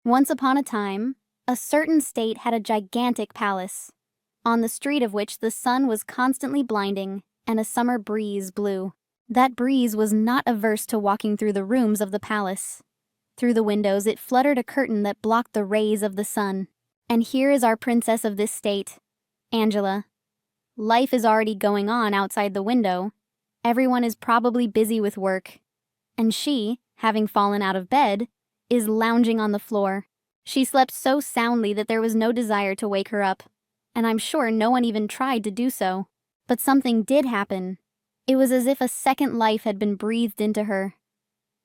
Once upon a time, a certain state had a gigantic palace, on the street of which the sun was constantly blinding and a summer breeze blew. That breeze was not averse to walking through the rooms of the palace. Through the windows it fluttered a curtain that blocked the rays of the sun. And here is our princess of this state, Angela. Life is already going on outside the window. Everyone is probably busy with work. And she, having fallen out of bed, is lounging on the floor. She slept so soundly that there was no desire to wake her up, and I'm sure no one even tried to do so. But something did happen. It was as if a second life had been breathed into her.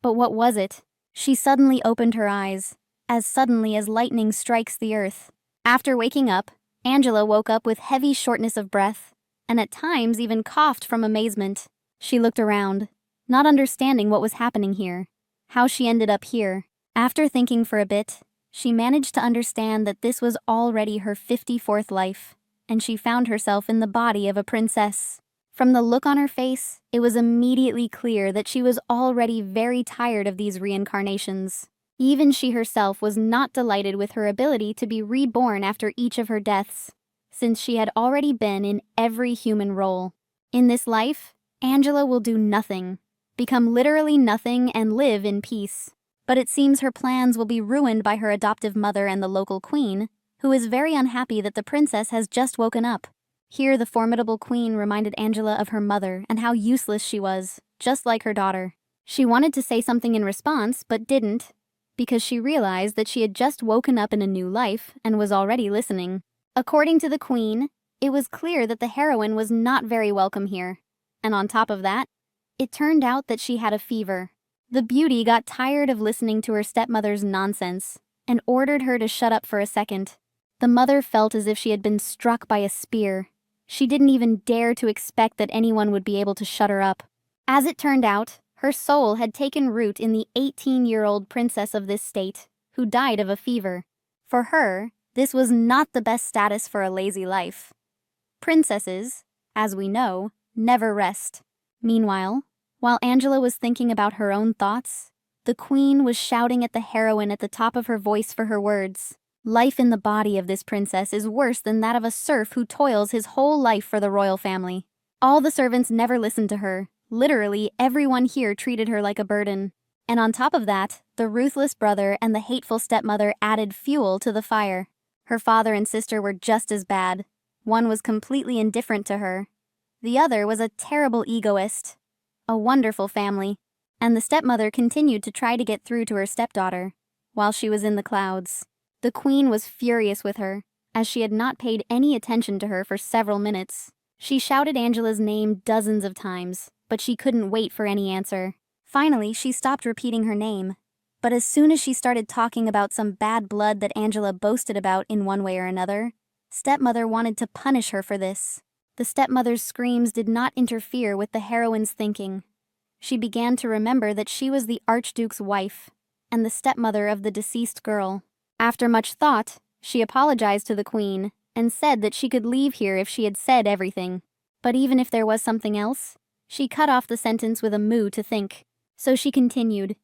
But what was it? She suddenly opened her eyes, as suddenly as lightning strikes the earth. After waking up, Angela woke up with heavy shortness of breath, and at times even coughed from amazement. She looked around, not understanding what was happening here, how she ended up here. After thinking for a bit, she managed to understand that this was already her 54th life, and she found herself in the body of a princess. From the look on her face, it was immediately clear that she was already very tired of these reincarnations. Even she herself was not delighted with her ability to be reborn after each of her deaths, since she had already been in every human role. In this life, Angela will do nothing, become literally nothing, and live in peace. But it seems her plans will be ruined by her adoptive mother and the local queen, who is very unhappy that the princess has just woken up. Here the formidable queen reminded Angela of her mother and how useless she was, just like her daughter. She wanted to say something in response, but didn't, because she realized that she had just woken up in a new life and was already listening. According to the queen, it was clear that the heroine was not very welcome here, and on top of that, it turned out that she had a fever. The beauty got tired of listening to her stepmother's nonsense and ordered her to shut up for a second. The mother felt as if she had been struck by a spear. She didn't even dare to expect that anyone would be able to shut her up. As it turned out, her soul had taken root in the 18-year-old princess of this state, who died of a fever. For her, this was not the best status for a lazy life. Princesses, as we know, never rest. Meanwhile, while Angela was thinking about her own thoughts, the queen was shouting at the heroine at the top of her voice for her words. Life in the body of this princess is worse than that of a serf who toils his whole life for the royal family. All the servants never listened to her. Literally, everyone here treated her like a burden. And on top of that, the ruthless brother and the hateful stepmother added fuel to the fire. Her father and sister were just as bad. One was completely indifferent to her. The other was a terrible egoist. A wonderful family. And the stepmother continued to try to get through to her stepdaughter, while she was in the clouds. The queen was furious with her, as she had not paid any attention to her for several minutes. She shouted Angela's name dozens of times, but she couldn't wait for any answer. Finally, she stopped repeating her name. But as soon as she started talking about some bad blood that Angela boasted about in one way or another, stepmother wanted to punish her for this. The stepmother's screams did not interfere with the heroine's thinking. She began to remember that she was the Archduke's wife, and the stepmother of the deceased girl. After much thought, she apologized to the queen, and said that she could leave here if she had said everything. But even if there was something else, she cut off the sentence with a moo to think. So she continued,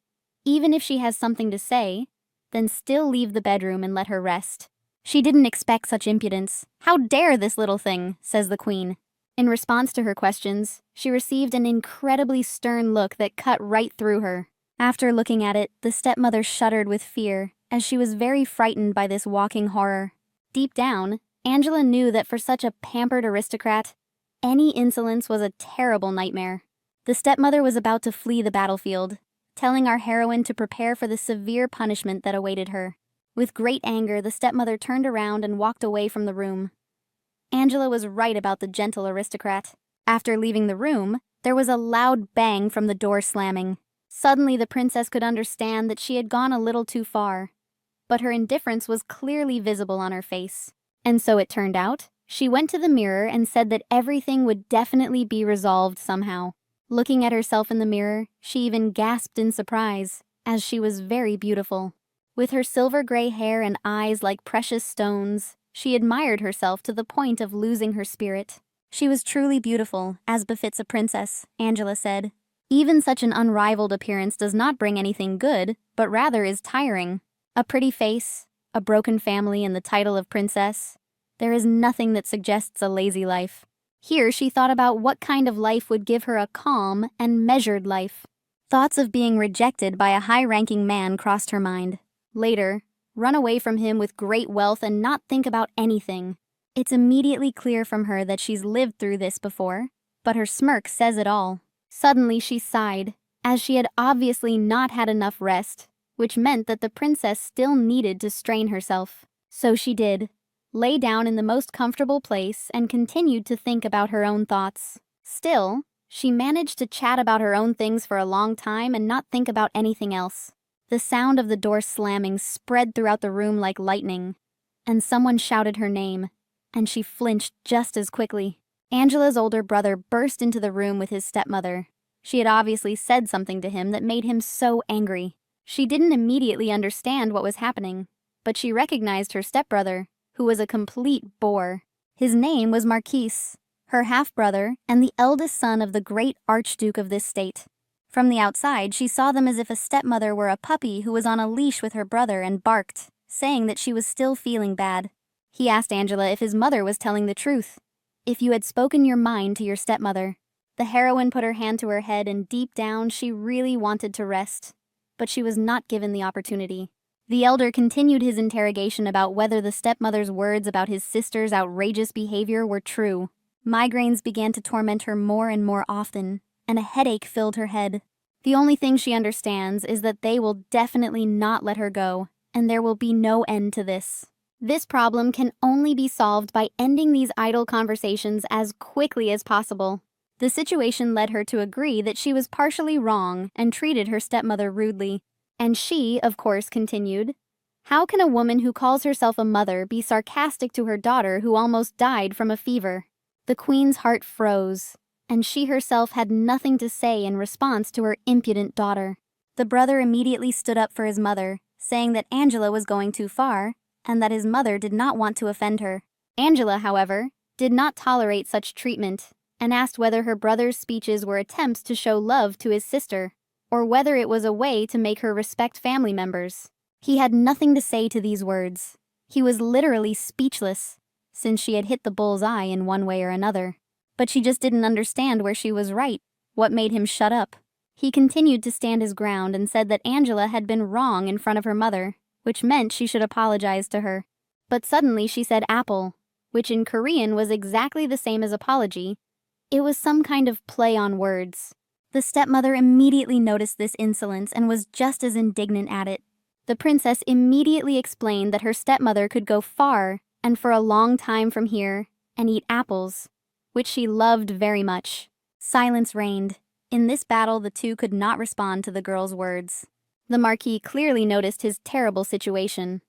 even if she has something to say, then still leave the bedroom and let her rest. She didn't expect such impudence. How dare this little thing, says the queen. In response to her questions, she received an incredibly stern look that cut right through her. After looking at it, the stepmother shuddered with fear, as she was very frightened by this walking horror. Deep down, Angela knew that for such a pampered aristocrat, any insolence was a terrible nightmare. The stepmother was about to flee the battlefield, telling our heroine to prepare for the severe punishment that awaited her. With great anger, the stepmother turned around and walked away from the room. Angela was right about the gentle aristocrat. After leaving the room, there was a loud bang from the door slamming. Suddenly, the princess could understand that she had gone a little too far, but her indifference was clearly visible on her face. And so it turned out, she went to the mirror and said that everything would definitely be resolved somehow. Looking at herself in the mirror, she even gasped in surprise, as she was very beautiful. With her silver gray hair and eyes like precious stones, she admired herself to the point of losing her spirit. She was truly beautiful, as befits a princess, Angela said. Even such an unrivaled appearance does not bring anything good, but rather is tiring. A pretty face, a broken family, and the title of princess. There is nothing that suggests a lazy life. Here she thought about what kind of life would give her a calm and measured life. Thoughts of being rejected by a high-ranking man crossed her mind. Later, run away from him with great wealth and not think about anything. It's immediately clear from her that she's lived through this before, but her smirk says it all. Suddenly she sighed, as she had obviously not had enough rest, which meant that the princess still needed to strain herself. So she did. Lay down in the most comfortable place and continued to think about her own thoughts. Still, she managed to chat about her own things for a long time and not think about anything else. The sound of the door slamming spread throughout the room like lightning, and someone shouted her name, and she flinched just as quickly. Angela's older brother burst into the room with his stepmother. She had obviously said something to him that made him so angry. She didn't immediately understand what was happening, but she recognized her stepbrother, who was a complete bore. His name was Marquise, her half-brother and the eldest son of the great Archduke of this state. From the outside, she saw them as if a stepmother were a puppy who was on a leash with her brother and barked, saying that she was still feeling bad. He asked Angela if his mother was telling the truth. If you had spoken your mind to your stepmother. The heroine put her hand to her head, and deep down she really wanted to rest, but she was not given the opportunity. The elder continued his interrogation about whether the stepmother's words about his sister's outrageous behavior were true. Migraines began to torment her more and more often, and a headache filled her head. The only thing she understands is that they will definitely not let her go, and there will be no end to this. This problem can only be solved by ending these idle conversations as quickly as possible. The situation led her to agree that she was partially wrong and treated her stepmother rudely. And she, of course, continued, "How can a woman who calls herself a mother be sarcastic to her daughter who almost died from a fever?" The queen's heart froze, and she herself had nothing to say in response to her impudent daughter. The brother immediately stood up for his mother, saying that Angela was going too far, and that his mother did not want to offend her. Angela, however, did not tolerate such treatment, and asked whether her brother's speeches were attempts to show love to his sister, or whether it was a way to make her respect family members. He had nothing to say to these words. He was literally speechless, since she had hit the bull's eye in one way or another. But she just didn't understand where she was right, what made him shut up. He continued to stand his ground and said that Angela had been wrong in front of her mother, which meant she should apologize to her. But suddenly she said apple, which in Korean was exactly the same as apology. It was some kind of play on words. The stepmother immediately noticed this insolence and was just as indignant at it. The princess immediately explained that her stepmother could go far and for a long time from here and eat apples, which she loved very much. Silence reigned. In this battle, the two could not respond to the girl's words. The Marquis clearly noticed his terrible situation.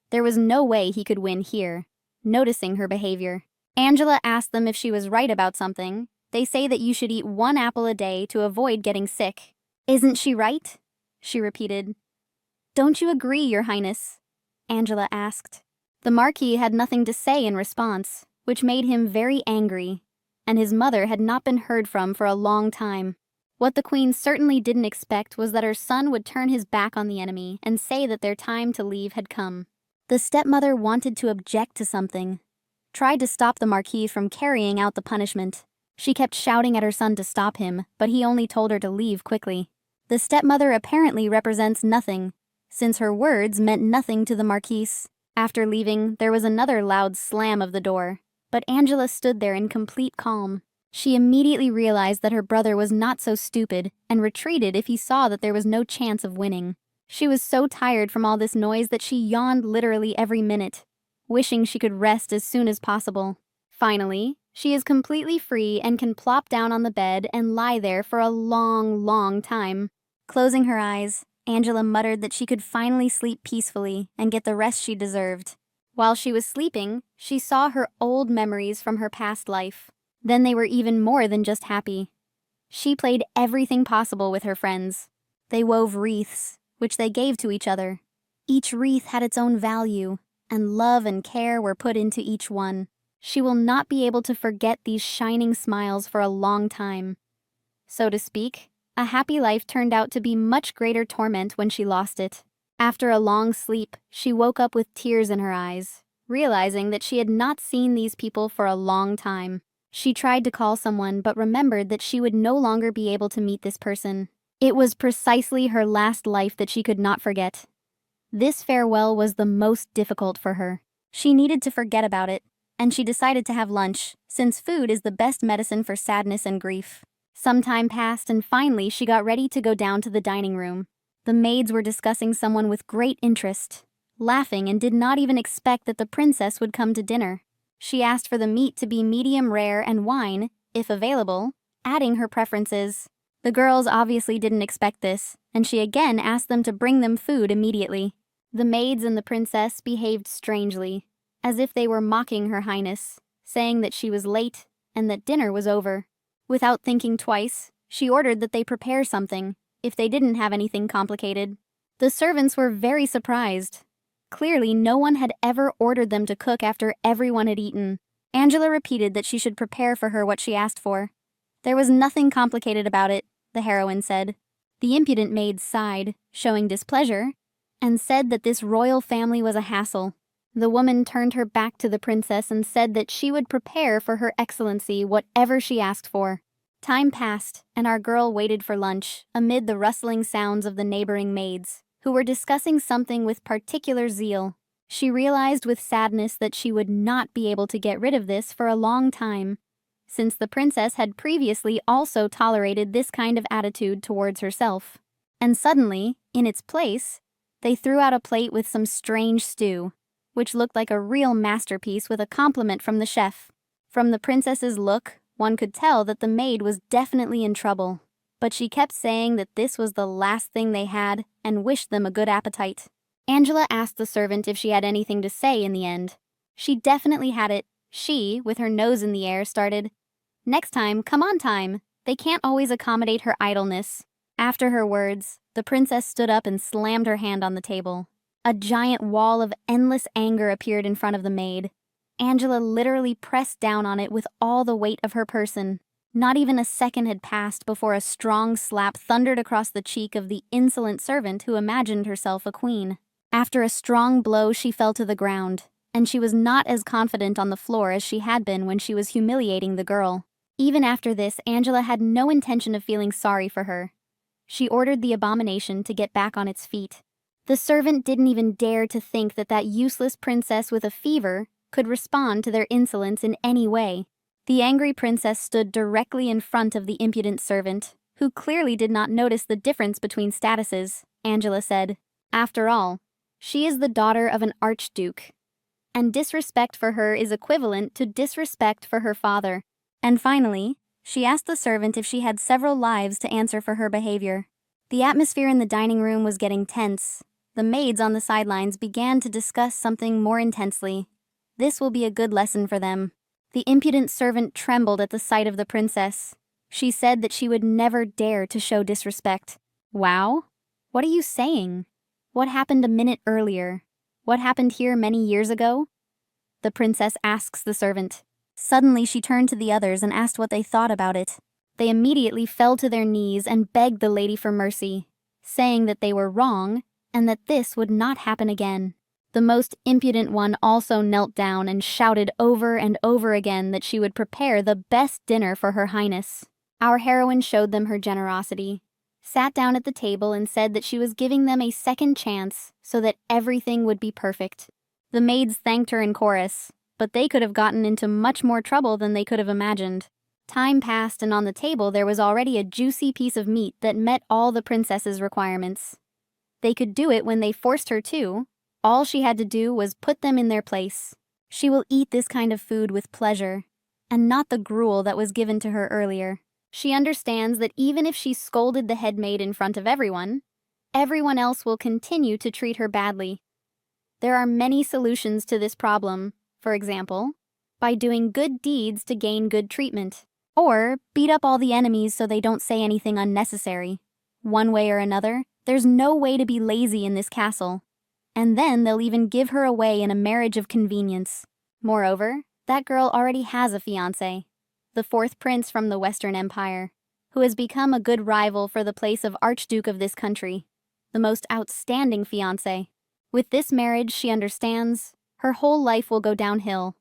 There was no way he could win here, noticing her behavior. Angela asked them if she was right about something. They say that you should eat 1 apple a day to avoid getting sick. "Isn't she right?" she repeated. "Don't you agree, Your Highness?" Angela asked. The Marquis had nothing to say in response, which made him very angry, and his mother had not been heard from for a long time. What the Queen certainly didn't expect was that her son would turn his back on the enemy and say that their time to leave had come. The stepmother wanted to object to something, tried to stop the Marquis from carrying out the punishment. She kept shouting at her son to stop him, but he only told her to leave quickly. The stepmother apparently represents nothing, since her words meant nothing to the Marquise. After leaving, there was another loud slam of the door, but Angela stood there in complete calm. She immediately realized that her brother was not so stupid and retreated if he saw that there was no chance of winning. She was so tired from all this noise that she yawned literally every minute, wishing she could rest as soon as possible. Finally, she is completely free and can plop down on the bed and lie there for a long, long time. Closing her eyes, Angela muttered that she could finally sleep peacefully and get the rest she deserved. While she was sleeping, she saw her old memories from her past life. Then they were even more than just happy. She played everything possible with her friends. They wove wreaths, which they gave to each other. Each wreath had its own value, and love and care were put into each one. She will not be able to forget these shining smiles for a long time. So to speak, a happy life turned out to be much greater torment when she lost it. After a long sleep, she woke up with tears in her eyes, realizing that she had not seen these people for a long time. She tried to call someone but remembered that she would no longer be able to meet this person. It was precisely her last life that she could not forget. This farewell was the most difficult for her. She needed to forget about it, and she decided to have lunch, since food is the best medicine for sadness and grief. Some time passed and finally she got ready to go down to the dining room. The maids were discussing someone with great interest, laughing, and did not even expect that the princess would come to dinner. She asked for the meat to be medium rare and wine, if available, adding her preferences. The girls obviously didn't expect this, and she again asked them to bring them food immediately. The maids and the princess behaved strangely, as if they were mocking Her Highness, saying that she was late and that dinner was over. Without thinking twice, she ordered that they prepare something, if they didn't have anything complicated. The servants were very surprised. Clearly, no one had ever ordered them to cook after everyone had eaten. Angela repeated that she should prepare for her what she asked for. There was nothing complicated about it, the heroine said. The impudent maid sighed, showing displeasure, and said that this royal family was a hassle. The woman turned her back to the princess and said that she would prepare for Her Excellency whatever she asked for. Time passed, and our girl waited for lunch, amid the rustling sounds of the neighboring maids, who were discussing something with particular zeal. She realized with sadness that she would not be able to get rid of this for a long time, since the princess had previously also tolerated this kind of attitude towards herself. And suddenly, in its place, they threw out a plate with some strange stew, which looked like a real masterpiece with a compliment from the chef. From the princess's look, one could tell that the maid was definitely in trouble, but she kept saying that this was the last thing they had and wished them a good appetite. Angela asked the servant if she had anything to say in the end. She definitely had it. She, with her nose in the air, started, "Next time, come on time. They can't always accommodate her idleness." After her words, the princess stood up and slammed her hand on the table. A giant wall of endless anger appeared in front of the maid. Angela literally pressed down on it with all the weight of her person. Not even a second had passed before a strong slap thundered across the cheek of the insolent servant who imagined herself a queen. After a strong blow, she fell to the ground, and she was not as confident on the floor as she had been when she was humiliating the girl. Even after this, Angela had no intention of feeling sorry for her. She ordered the abomination to get back on its feet. The servant didn't even dare to think that that useless princess with a fever could respond to their insolence in any way. The angry princess stood directly in front of the impudent servant, who clearly did not notice the difference between statuses. Angela said, "After all, she is the daughter of an archduke, and disrespect for her is equivalent to disrespect for her father." And finally, she asked the servant if she had several lives to answer for her behavior. The atmosphere in the dining room was getting tense. The maids on the sidelines began to discuss something more intensely. This will be a good lesson for them. The impudent servant trembled at the sight of the princess. She said that she would never dare to show disrespect. Wow? What are you saying? What happened a minute earlier? What happened here many years ago? The princess asks the servant. Suddenly she turned to the others and asked what they thought about it. They immediately fell to their knees and begged the lady for mercy, saying that they were wrong and that this would not happen again. The most impudent one also knelt down and shouted over and over again that she would prepare the best dinner for Her Highness. Our heroine showed them her generosity, sat down at the table and said that she was giving them a second chance so that everything would be perfect. The maids thanked her in chorus, but they could have gotten into much more trouble than they could have imagined. Time passed, and on the table there was already a juicy piece of meat that met all the princess's requirements. They could do it when they forced her to. All she had to do was put them in their place. She will eat this kind of food with pleasure, and not the gruel that was given to her earlier. She understands that even if she scolded the head maid in front of everyone else will continue to treat her badly. There are many solutions to this problem. For example, by doing good deeds to gain good treatment, or beat up all the enemies so they don't say anything unnecessary. One way or another, there's no way to be lazy in this castle. And then they'll even give her away in a marriage of convenience. Moreover, that girl already has a fiancé, the fourth prince from the Western Empire, who has become a good rival for the place of Archduke of this country. the most outstanding fiancé. With this marriage, she understands, her whole life will go downhill,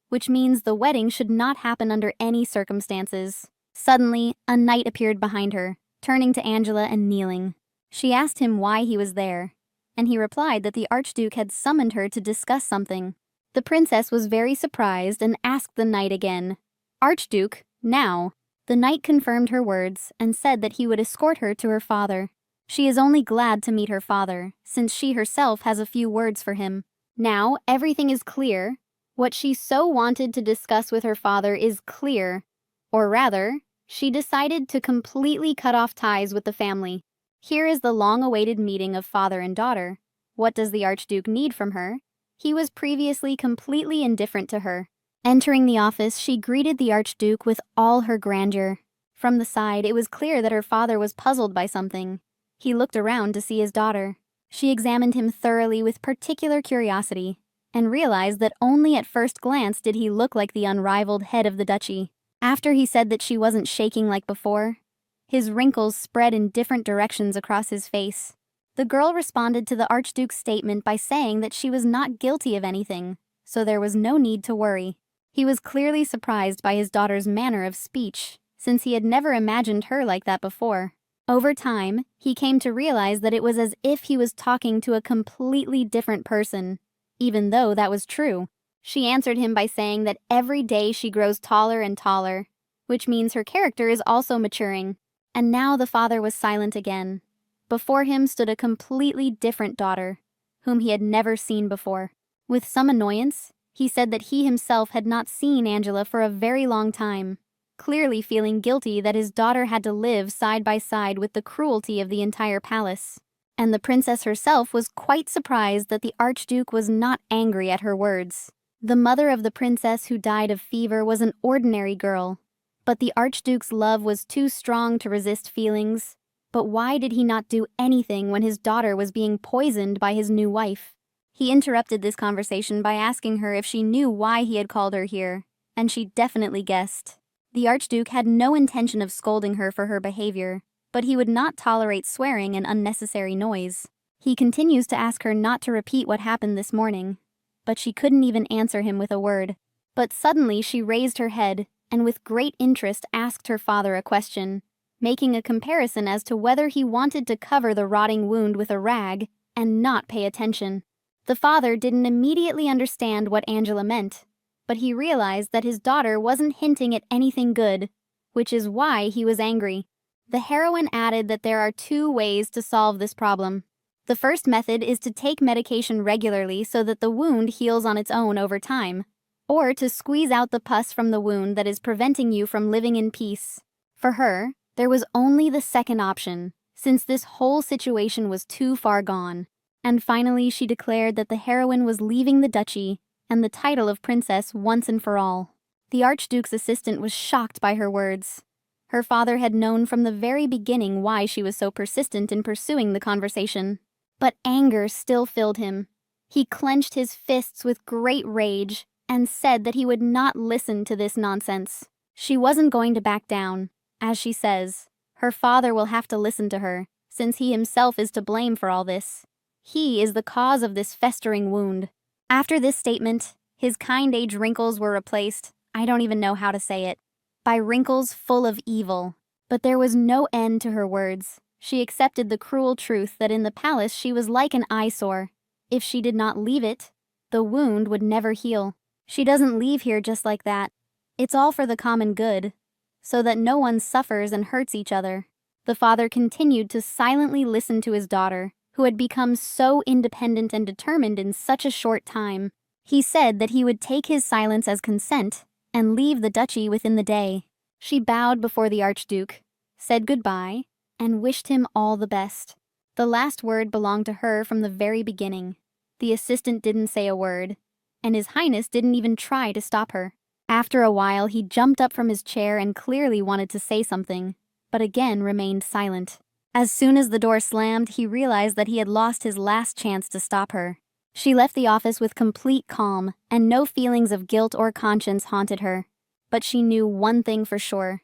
which means the wedding should not happen under any circumstances. Suddenly, a knight appeared behind her, turning to Angela and kneeling. She asked him why he was there, and he replied that the Archduke had summoned her to discuss something. The princess was very surprised and asked the knight again, "Archduke, now?" The knight confirmed her words and said that he would escort her to her father. She is only glad to meet her father, since she herself has a few words for him. Now, everything is clear. What she so wanted to discuss with her father is clear. Or rather, she decided to completely cut off ties with the family. Here is the long-awaited meeting of father and daughter. What does the Archduke need from her? He was previously completely indifferent to her. Entering the office, she greeted the Archduke with all her grandeur. From the side, it was clear that her father was puzzled by something. He looked around to see his daughter. She examined him thoroughly with particular curiosity, and realized that only at first glance did he look like the unrivaled head of the duchy. After he said that she wasn't shaking like before, his wrinkles spread in different directions across his face. The girl responded to the Archduke's statement by saying that she was not guilty of anything, so there was no need to worry. He was clearly surprised by his daughter's manner of speech, since he had never imagined her like that before. Over time, he came to realize that it was as if he was talking to a completely different person, even though that was true. She answered him by saying that every day she grows taller and taller, which means her character is also maturing. And now the father was silent again. Before him stood a completely different daughter, whom he had never seen before. With some annoyance, he said that he himself had not seen Angela for a very long time, clearly feeling guilty that his daughter had to live side by side with the cruelty of the entire palace. And the princess herself was quite surprised that the Archduke was not angry at her words. The mother of the princess who died of fever was an ordinary girl, but the Archduke's love was too strong to resist feelings. But why did he not do anything when his daughter was being poisoned by his new wife? He interrupted this conversation by asking her if she knew why he had called her here, and she definitely guessed. The Archduke had no intention of scolding her for her behavior, but he would not tolerate swearing and unnecessary noise. He continues to ask her not to repeat what happened this morning, but she couldn't even answer him with a word. But suddenly she raised her head, and with great interest asked her father a question, making a comparison as to whether he wanted to cover the rotting wound with a rag and not pay attention. The father didn't immediately understand what Angela meant, but he realized that his daughter wasn't hinting at anything good, which is why he was angry. The heroine added that there are 2 ways to solve this problem. The first method is to take medication regularly so that the wound heals on its own over time, or to squeeze out the pus from the wound that is preventing you from living in peace. For her, there was only the second option, since this whole situation was too far gone. And finally, she declared that the heroine was leaving the duchy and the title of princess once and for all. The Archduke's assistant was shocked by her words. Her father had known from the very beginning why she was so persistent in pursuing the conversation. But anger still filled him. He clenched his fists with great rage and said that he would not listen to this nonsense. She wasn't going to back down. As she says, her father will have to listen to her, since he himself is to blame for all this. He is the cause of this festering wound. After this statement, his kind age wrinkles were replaced, I don't even know how to say it, by wrinkles full of evil. But there was no end to her words. She accepted the cruel truth that in the palace she was like an eyesore. If she did not leave it, the wound would never heal. She doesn't leave here just like that. It's all for the common good, so that no one suffers and hurts each other. The father continued to silently listen to his daughter, who had become so independent and determined in such a short time. He said that he would take his silence as consent and leave the duchy within the day. She bowed before the Archduke, said goodbye, and wished him all the best. The last word belonged to her from the very beginning. The assistant didn't say a word, and His Highness didn't even try to stop her. After a while, he jumped up from his chair and clearly wanted to say something, but again remained silent. As soon as the door slammed, he realized that he had lost his last chance to stop her. She left the office with complete calm, and no feelings of guilt or conscience haunted her. But she knew one thing for sure.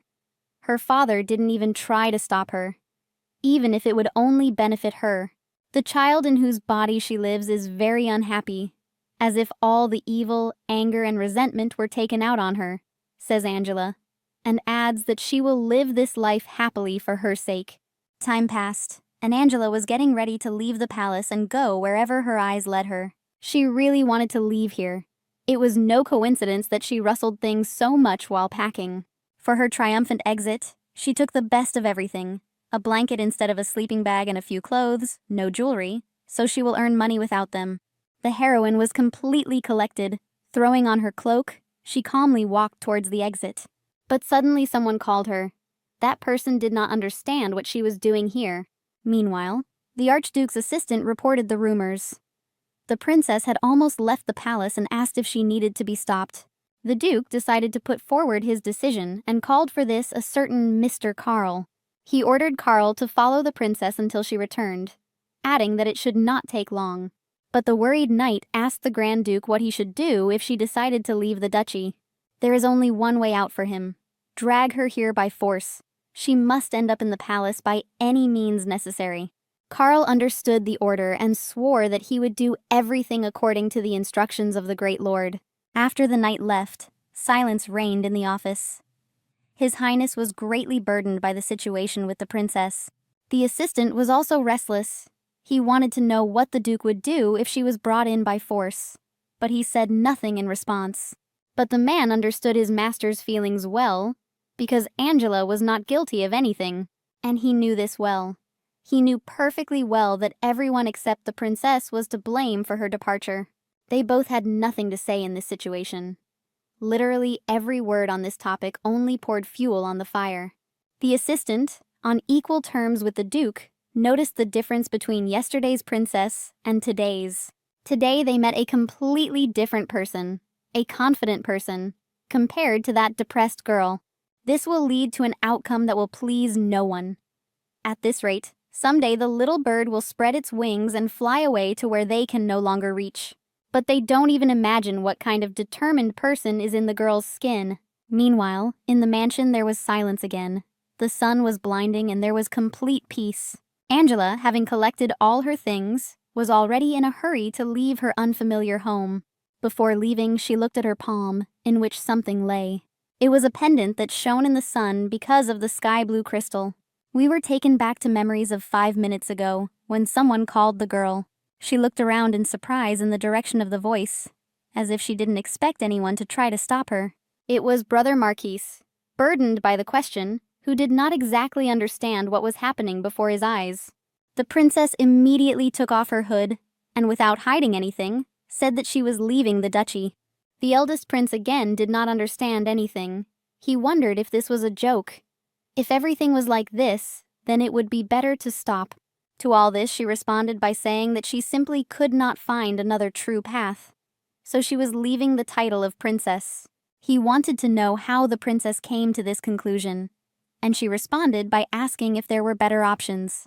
Her father didn't even try to stop her, even if it would only benefit her. The child in whose body she lives is very unhappy, as if all the evil, anger, and resentment were taken out on her, says Angela, and adds that she will live this life happily for her sake. Time passed, and Angela was getting ready to leave the palace and go wherever her eyes led her. She really wanted to leave here. It was no coincidence that she rustled things so much while packing. For her triumphant exit, she took the best of everything: a blanket instead of a sleeping bag and a few clothes, no jewelry, so she will earn money without them. The heroine was completely collected. Throwing on her cloak, she calmly walked towards the exit. But suddenly someone called her. That person did not understand what she was doing here. Meanwhile, the Archduke's assistant reported the rumors. The princess had almost left the palace and asked if she needed to be stopped. The Duke decided to put forward his decision and called for this a certain Mr. Karl. He ordered Karl to follow the princess until she returned, adding that it should not take long. But the worried knight asked the Grand Duke what he should do if she decided to leave the duchy. There is only one way out for him: drag her here by force. She must end up in the palace by any means necessary. Karl understood the order and swore that he would do everything according to the instructions of the great lord. After the knight left, silence reigned in the office. His Highness was greatly burdened by the situation with the princess. The assistant was also restless. He wanted to know what the Duke would do if she was brought in by force, but he said nothing in response. But the man understood his master's feelings well, because Angela was not guilty of anything, and he knew this well. He knew perfectly well that everyone except the princess was to blame for her departure. They both had nothing to say in this situation. Literally every word on this topic only poured fuel on the fire. The assistant, on equal terms with the Duke, noticed the difference between yesterday's princess and today's. Today they met a completely different person, a confident person, compared to that depressed girl. This will lead to an outcome that will please no one. At this rate, someday the little bird will spread its wings and fly away to where they can no longer reach. But they don't even imagine what kind of determined person is in the girl's skin. Meanwhile, in the mansion there was silence again. The sun was blinding and there was complete peace. Angela, having collected all her things, was already in a hurry to leave her unfamiliar home. Before leaving, she looked at her palm, in which something lay. It was a pendant that shone in the sun because of the sky-blue crystal. We were taken back to memories of 5 minutes ago, when someone called the girl. She looked around in surprise in the direction of the voice, as if she didn't expect anyone to try to stop her. It was Brother Marquis, burdened by the question, who did not exactly understand what was happening before his eyes. The princess immediately took off her hood, and without hiding anything, said that she was leaving the duchy. The eldest prince again did not understand anything. He wondered if this was a joke. If everything was like this, then it would be better to stop. To all this she responded by saying that she simply could not find another true path. So she was leaving the title of princess. He wanted to know how the princess came to this conclusion, and she responded by asking if there were better options.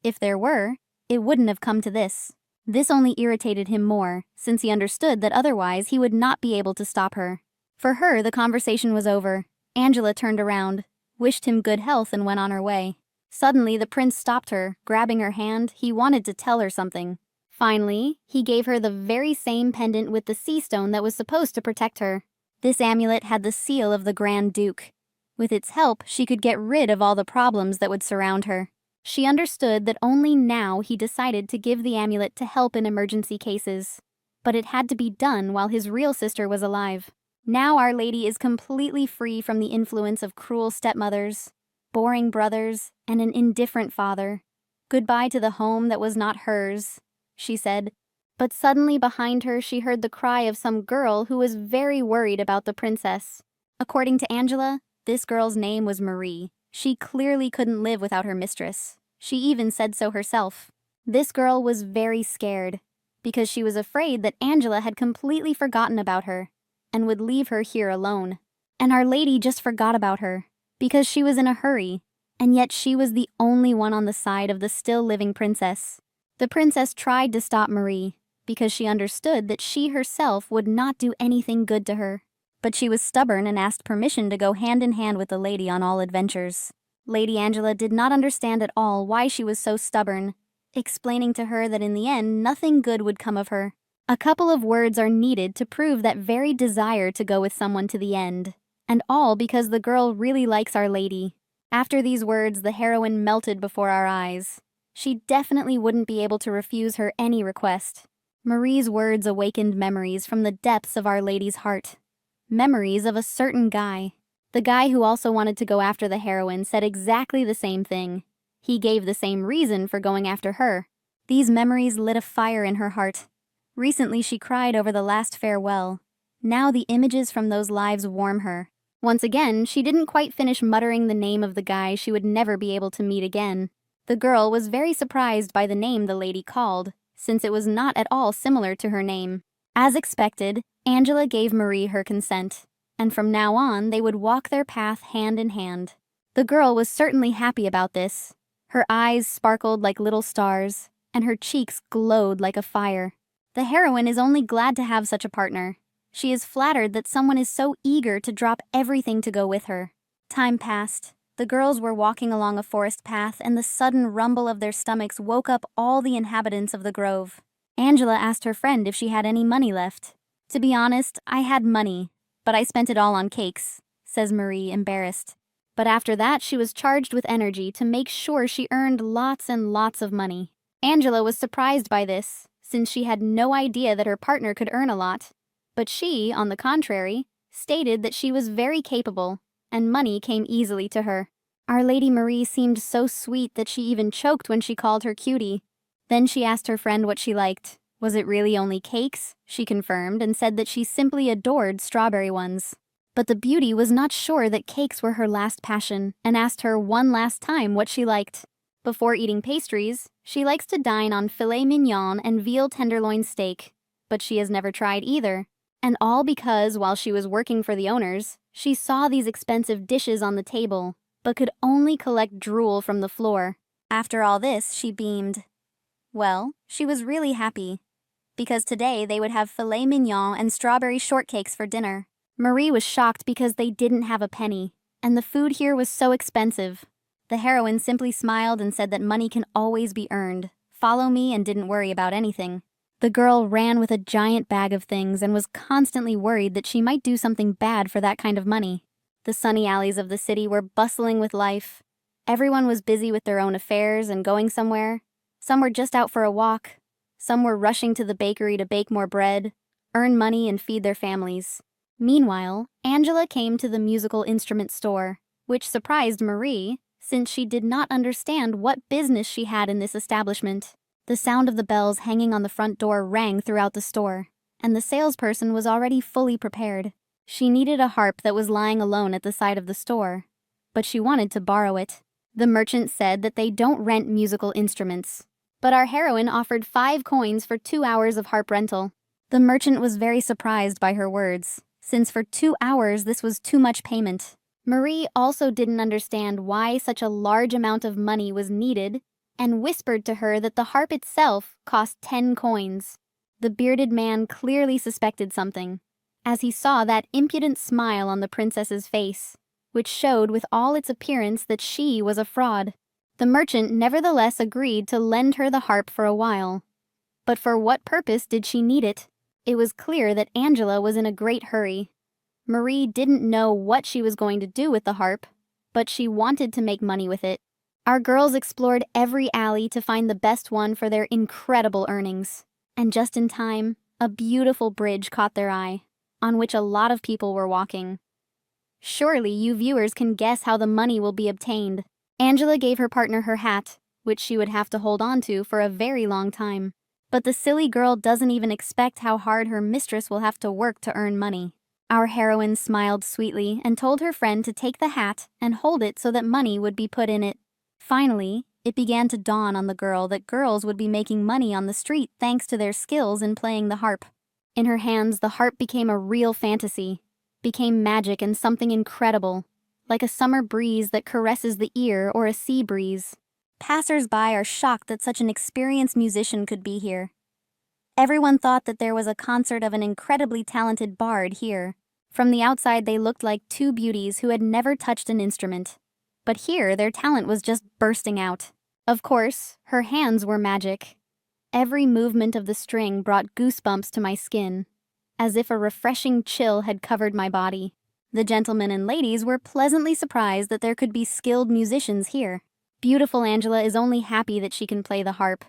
If there were, it wouldn't have come to this. This only irritated him more, since he understood that otherwise he would not be able to stop her. For her, the conversation was over. Angela turned around, wished him good health, and went on her way. Suddenly, the prince stopped her, grabbing her hand. He wanted to tell her something. Finally, he gave her the very same pendant with the sea stone that was supposed to protect her. This amulet had the seal of the Grand Duke. With its help, she could get rid of all the problems that would surround her. She understood that only now he decided to give the amulet to help in emergency cases. But it had to be done while his real sister was alive. Now Our Lady is completely free from the influence of cruel stepmothers, boring brothers, and an indifferent father. Goodbye to the home that was not hers, she said. But suddenly behind her she heard the cry of some girl who was very worried about the princess. According to Angela, this girl's name was Marie. She clearly couldn't live without her mistress. She even said so herself. This girl was very scared, because she was afraid that Angela had completely forgotten about her, and would leave her here alone. And Our Lady just forgot about her, because she was in a hurry, and yet she was the only one on the side of the still living princess. The princess tried to stop Marie, because she understood that she herself would not do anything good to her. But she was stubborn and asked permission to go hand in hand with the lady on all adventures. Lady Angela did not understand at all why she was so stubborn. explaining to her that in the end nothing good would come of her. A couple of words are needed to prove that very desire to go with someone to the end, and all because the girl really likes Our Lady. After these words, the heroine melted before our eyes. She definitely wouldn't be able to refuse her any request. Marie's words awakened memories from the depths of Our Lady's heart. Memories of a certain guy. The guy who also wanted to go after the heroine said exactly the same thing. He gave the same reason for going after her. These memories lit a fire in her heart. Recently she cried over the last farewell. Now the images from those lives warm her. Once again, she didn't quite finish muttering the name of the guy she would never be able to meet again. The girl was very surprised by the name the lady called, since it was not at all similar to her name. As expected, Angela gave Marie her consent, and from now on they would walk their path hand in hand. The girl was certainly happy about this. Her eyes sparkled like little stars, and her cheeks glowed like a fire. The heroine is only glad to have such a partner. She is flattered that someone is so eager to drop everything to go with her. Time passed. The girls were walking along a forest path, and the sudden rumble of their stomachs woke up all the inhabitants of the grove. Angela asked her friend if she had any money left. "To be honest, I had money, but I spent it all on cakes," says Marie, embarrassed. But after that, she was charged with energy to make sure she earned lots and lots of money. Angela was surprised by this, since she had no idea that her partner could earn a lot. But she, on the contrary, stated that she was very capable, and money came easily to her. Our Lady Marie seemed so sweet that she even choked when she called her cutie. Then she asked her friend what she liked. Was it really only cakes? She confirmed and said that she simply adored strawberry ones. But the beauty was not sure that cakes were her last passion, and asked her one last time what she liked. Before eating pastries, she likes to dine on filet mignon and veal tenderloin steak, but she has never tried either. And all because, while she was working for the owners, she saw these expensive dishes on the table, but could only collect drool from the floor. After all this, she beamed. Well, she was really happy, because today they would have filet mignon and strawberry shortcakes for dinner. Marie was shocked because they didn't have a penny, and the food here was so expensive. The heroine simply smiled and said that money can always be earned. Follow me, and didn't worry about anything. The girl ran with a giant bag of things and was constantly worried that she might do something bad for that kind of money. The sunny alleys of the city were bustling with life. Everyone was busy with their own affairs and going somewhere. Some were just out for a walk. Some were rushing to the bakery to bake more bread, earn money, and feed their families. Meanwhile, Angela came to the musical instrument store, which surprised Marie, since she did not understand what business she had in this establishment. The sound of the bells hanging on the front door rang throughout the store, and the salesperson was already fully prepared. She needed a harp that was lying alone at the side of the store, but she wanted to borrow it. The merchant said that they don't rent musical instruments, but our heroine offered 5 coins for 2 hours of harp rental. The merchant was very surprised by her words, since for 2 hours this was too much payment. Marie also didn't understand why such a large amount of money was needed, and whispered to her that the harp itself cost 10 coins. The bearded man clearly suspected something, as he saw that impudent smile on the princess's face, which showed with all its appearance that she was a fraud. The merchant nevertheless agreed to lend her the harp for a while. But for what purpose did she need it? It was clear that Angela was in a great hurry. Marie didn't know what she was going to do with the harp, but she wanted to make money with it. Our girls explored every alley to find the best one for their incredible earnings. And just in time, a beautiful bridge caught their eye, on which a lot of people were walking. Surely you viewers can guess how the money will be obtained. Angela gave her partner her hat, which she would have to hold on to for a very long time. But the silly girl doesn't even expect how hard her mistress will have to work to earn money. Our heroine smiled sweetly and told her friend to take the hat and hold it so that money would be put in it. Finally, it began to dawn on the girl that girls would be making money on the street thanks to their skills in playing the harp. In her hands, the harp became a real fantasy, became magic and something incredible, like a summer breeze that caresses the ear or a sea breeze. Passers-by are shocked that such an experienced musician could be here. Everyone thought that there was a concert of an incredibly talented bard here. From the outside, they looked like 2 beauties who had never touched an instrument. But here, their talent was just bursting out. Of course, her hands were magic. Every movement of the string brought goosebumps to my skin, as if a refreshing chill had covered my body. The gentlemen and ladies were pleasantly surprised that there could be skilled musicians here. Beautiful Angela is only happy that she can play the harp.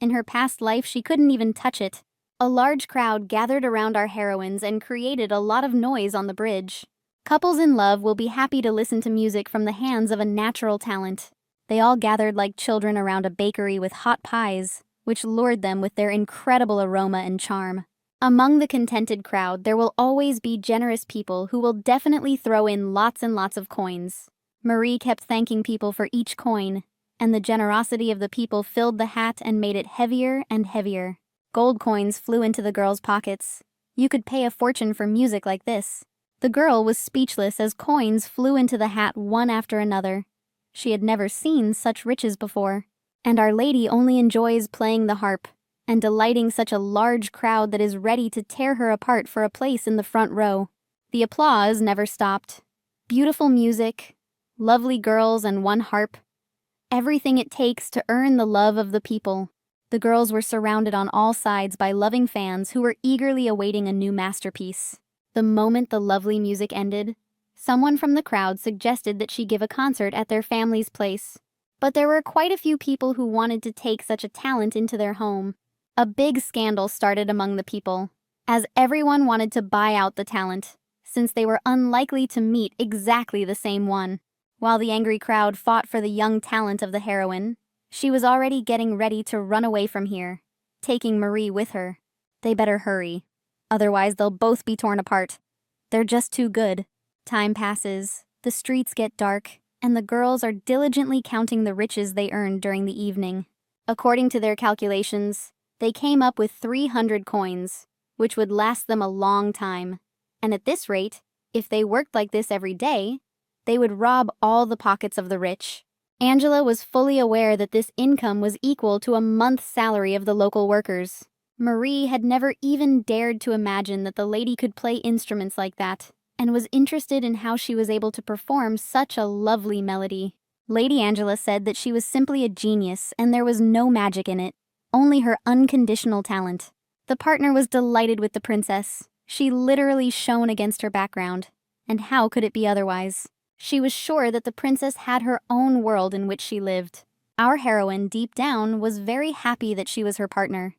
In her past life, she couldn't even touch it. A large crowd gathered around our heroines and created a lot of noise on the bridge. Couples in love will be happy to listen to music from the hands of a natural talent. They all gathered like children around a bakery with hot pies, which lured them with their incredible aroma and charm. Among the contented crowd, there will always be generous people who will definitely throw in lots and lots of coins. Marie kept thanking people for each coin, and the generosity of the people filled the hat and made it heavier and heavier. Gold coins flew into the girl's pockets. You could pay a fortune for music like this. The girl was speechless as coins flew into the hat one after another. She had never seen such riches before. And Our Lady only enjoys playing the harp and delighting such a large crowd that is ready to tear her apart for a place in the front row. The applause never stopped. Beautiful music, lovely girls, and one harp. Everything it takes to earn the love of the people. The girls were surrounded on all sides by loving fans who were eagerly awaiting a new masterpiece. The moment the lovely music ended, someone from the crowd suggested that she give a concert at their family's place. But there were quite a few people who wanted to take such a talent into their home. A big scandal started among the people, as everyone wanted to buy out the talent, since they were unlikely to meet exactly the same one. While the angry crowd fought for the young talent of the heroine, she was already getting ready to run away from here, taking Marie with her. They better hurry, otherwise they'll both be torn apart. They're just too good. Time passes, the streets get dark, and the girls are diligently counting the riches they earned during the evening. According to their calculations, they came up with 300 coins, which would last them a long time. And at this rate, if they worked like this every day, they would rob all the pockets of the rich. Angela was fully aware that this income was equal to a month's salary of the local workers. Marie had never even dared to imagine that the lady could play instruments like that, and was interested in how she was able to perform such a lovely melody. Lady Angela said that she was simply a genius and there was no magic in it, only her unconditional talent. The partner was delighted with the princess. She literally shone against her background, and how could it be otherwise? She was sure that the princess had her own world in which she lived. Our heroine, deep down, was very happy that she was her partner.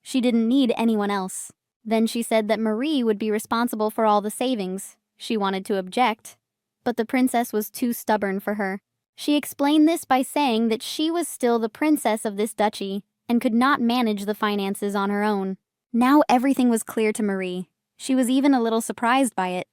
She didn't need anyone else. Then she said that Marie would be responsible for all the savings. She wanted to object, but the princess was too stubborn for her. She explained this by saying that she was still the princess of this duchy and could not manage the finances on her own. Now everything was clear to Marie. She was even a little surprised by it.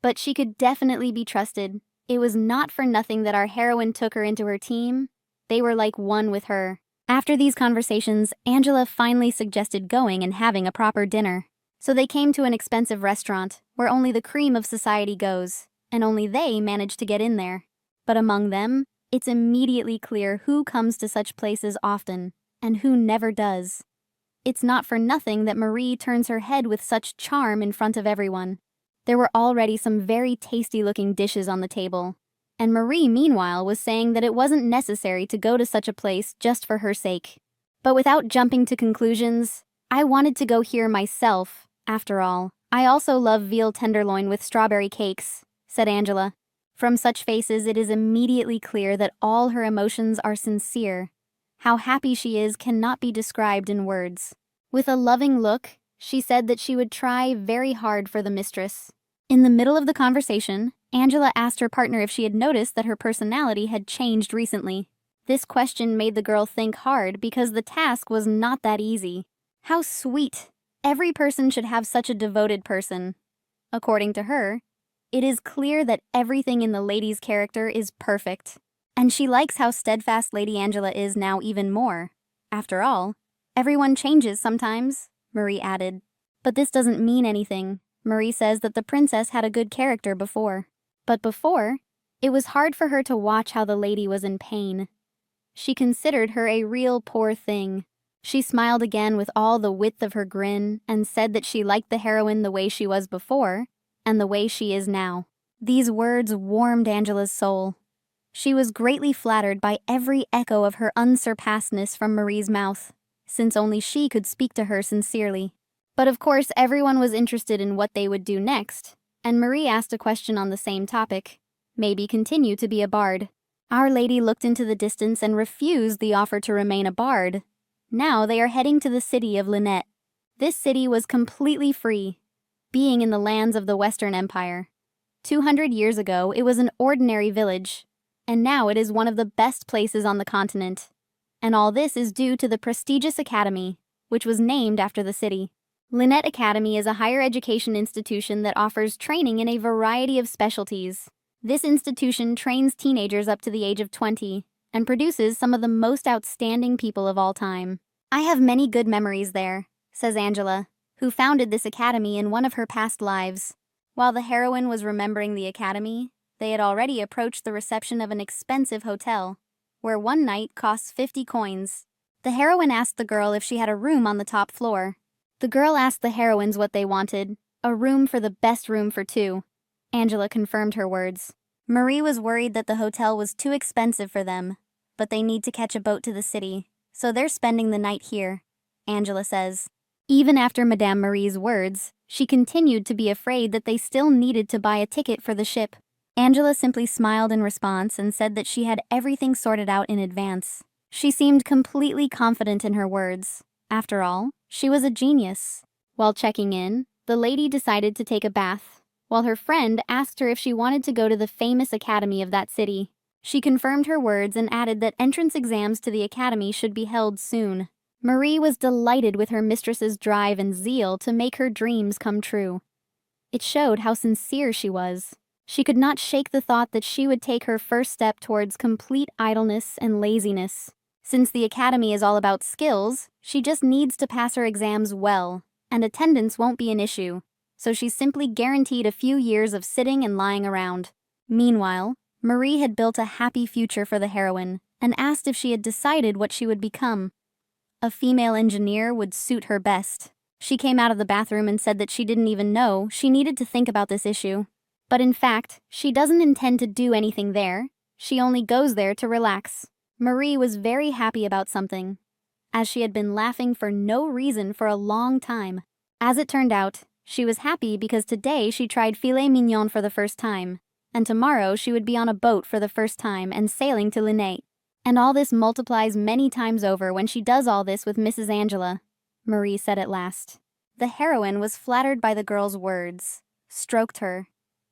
But she could definitely be trusted. It was not for nothing that our heroine took her into her team. They were like one with her. After these conversations, Angela finally suggested going and having a proper dinner. So they came to an expensive restaurant, where only the cream of society goes, and only they manage to get in there. But among them, it's immediately clear who comes to such places often, and who never does. It's not for nothing that Marie turns her head with such charm in front of everyone. There were already some very tasty-looking dishes on the table, and Marie, meanwhile, was saying that it wasn't necessary to go to such a place just for her sake. But without jumping to conclusions, I wanted to go here myself, after all. I also love veal tenderloin with strawberry cakes, said Angela. From such faces, it is immediately clear that all her emotions are sincere. How happy she is cannot be described in words. With a loving look, she said that she would try very hard for the mistress. In the middle of the conversation, Angela asked her partner if she had noticed that her personality had changed recently. This question made the girl think hard because the task was not that easy. How sweet! Every person should have such a devoted person. According to her, it is clear that everything in the lady's character is perfect. And she likes how steadfast Lady Angela is now even more. After all, everyone changes sometimes, Marie added. But this doesn't mean anything. Marie says that the princess had a good character before. But before, it was hard for her to watch how the lady was in pain. She considered her a real poor thing. She smiled again with all the width of her grin and said that she liked the heroine the way she was before and the way she is now. These words warmed Angela's soul. She was greatly flattered by every echo of her unsurpassedness from Marie's mouth, since only she could speak to her sincerely. But of course everyone was interested in what they would do next, and Marie asked a question on the same topic. Maybe continue to be a bard. Our Lady looked into the distance and refused the offer to remain a bard. Now they are heading to the city of Lynette. This city was completely free, being in the lands of the Western Empire. 200 years ago, it was an ordinary village, and now it is one of the best places on the continent. And all this is due to the prestigious academy, which was named after the city. Lynette Academy is a higher education institution that offers training in a variety of specialties. This institution trains teenagers up to the age of 20 and produces some of the most outstanding people of all time. I have many good memories there, says Angela, who founded this academy in one of her past lives. While the heroine was remembering the academy, they had already approached the reception of an expensive hotel, where one night costs 50 coins. The heroine asked the girl if she had a room on the top floor. The girl asked the heroines what they wanted, a room for the best room for two. Angela confirmed her words. Marie was worried that the hotel was too expensive for them, but they need to catch a boat to the city, so they're spending the night here, Angela says. Even after Madame Marie's words, she continued to be afraid that they still needed to buy a ticket for the ship. Angela simply smiled in response and said that she had everything sorted out in advance. She seemed completely confident in her words. After all, she was a genius. While checking in, the lady decided to take a bath, while her friend asked her if she wanted to go to the famous academy of that city. She confirmed her words and added that entrance exams to the academy should be held soon. Marie was delighted with her mistress's drive and zeal to make her dreams come true. It showed how sincere she was. She could not shake the thought that she would take her first step towards complete idleness and laziness. Since the academy is all about skills, she just needs to pass her exams well, and attendance won't be an issue, so she's simply guaranteed a few years of sitting and lying around. Meanwhile, Marie had built a happy future for the heroine and asked if she had decided what she would become. A female engineer would suit her best. She came out of the bathroom and said that she didn't even know she needed to think about this issue. But in fact, she doesn't intend to do anything there. She only goes there to relax. Marie was very happy about something, as she had been laughing for no reason for a long time. As it turned out, she was happy because today she tried filet mignon for the first time, and tomorrow she would be on a boat for the first time and sailing to Lynette. And all this multiplies many times over when she does all this with Mrs. Angela, Marie said at last. The heroine was flattered by the girl's words, stroked her,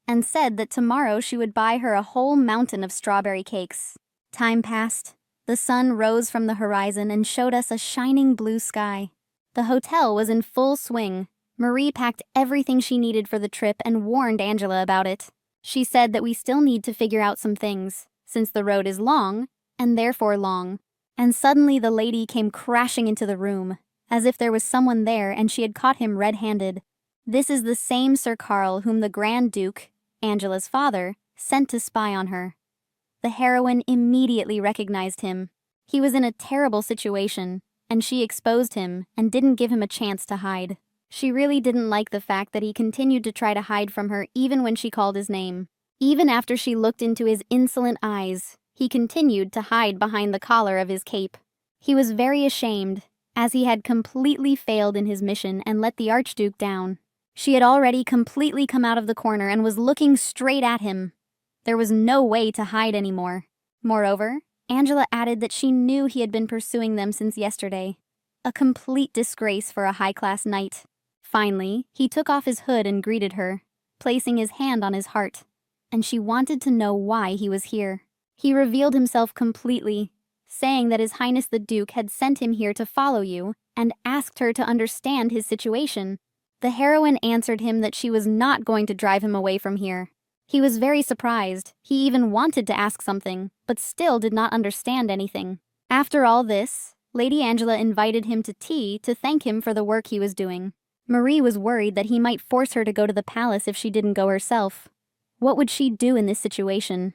and said that tomorrow she would buy her a whole mountain of strawberry cakes. Time passed. The sun rose from the horizon and showed us a shining blue sky. The hotel was in full swing. Marie packed everything she needed for the trip and warned Angela about it. She said that we still need to figure out some things, since the road is long, and therefore long. And suddenly the lady came crashing into the room, as if there was someone there and she had caught him red-handed. This is the same Sir Carl whom the Grand Duke, Angela's father, sent to spy on her. The heroine immediately recognized him. He was in a terrible situation, and she exposed him and didn't give him a chance to hide. She really didn't like the fact that he continued to try to hide from her even when she called his name. Even after she looked into his insolent eyes, he continued to hide behind the collar of his cape. He was very ashamed, as he had completely failed in his mission and let the Archduke down. She had already completely come out of the corner and was looking straight at him. There was no way to hide anymore. Moreover, Angela added that she knew he had been pursuing them since yesterday. A complete disgrace for a high-class knight. Finally, he took off his hood and greeted her, placing his hand on his heart, and she wanted to know why he was here. He revealed himself completely, saying that His Highness the Duke had sent him here to follow you and asked her to understand his situation. The heroine answered him that she was not going to drive him away from here. He was very surprised. He even wanted to ask something, but still did not understand anything. After all this, Lady Angela invited him to tea to thank him for the work he was doing. Marie was worried that he might force her to go to the palace if she didn't go herself. What would she do in this situation?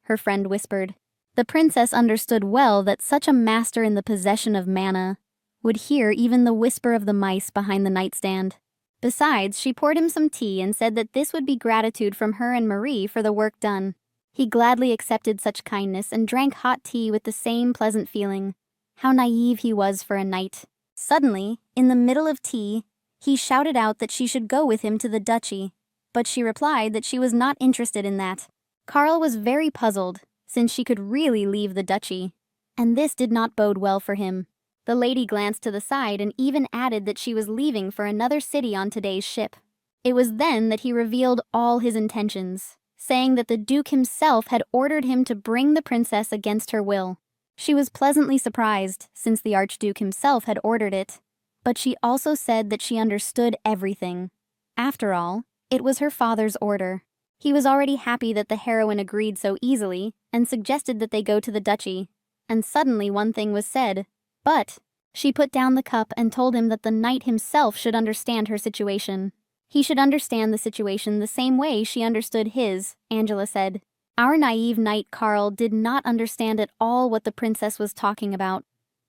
Her friend whispered. The princess understood well that such a master in the possession of mana would hear even the whisper of the mice behind the nightstand. Besides, she poured him some tea and said that this would be gratitude from her and Marie for the work done. He gladly accepted such kindness and drank hot tea with the same pleasant feeling. How naive he was for a knight. Suddenly, in the middle of tea, he shouted out that she should go with him to the duchy, but she replied that she was not interested in that. Carl was very puzzled, since she could really leave the duchy, and this did not bode well for him. The lady glanced to the side and even added that she was leaving for another city on today's ship. It was then that he revealed all his intentions, saying that the Duke himself had ordered him to bring the princess against her will. She was pleasantly surprised, since the Archduke himself had ordered it, but she also said that she understood everything. After all, it was her father's order. He was already happy that the heroine agreed so easily and suggested that they go to the duchy. And suddenly one thing was said, but she put down the cup and told him that the knight himself should understand her situation. He should understand the situation the same way she understood his, Angela said. Our naive knight Carl did not understand at all what the princess was talking about,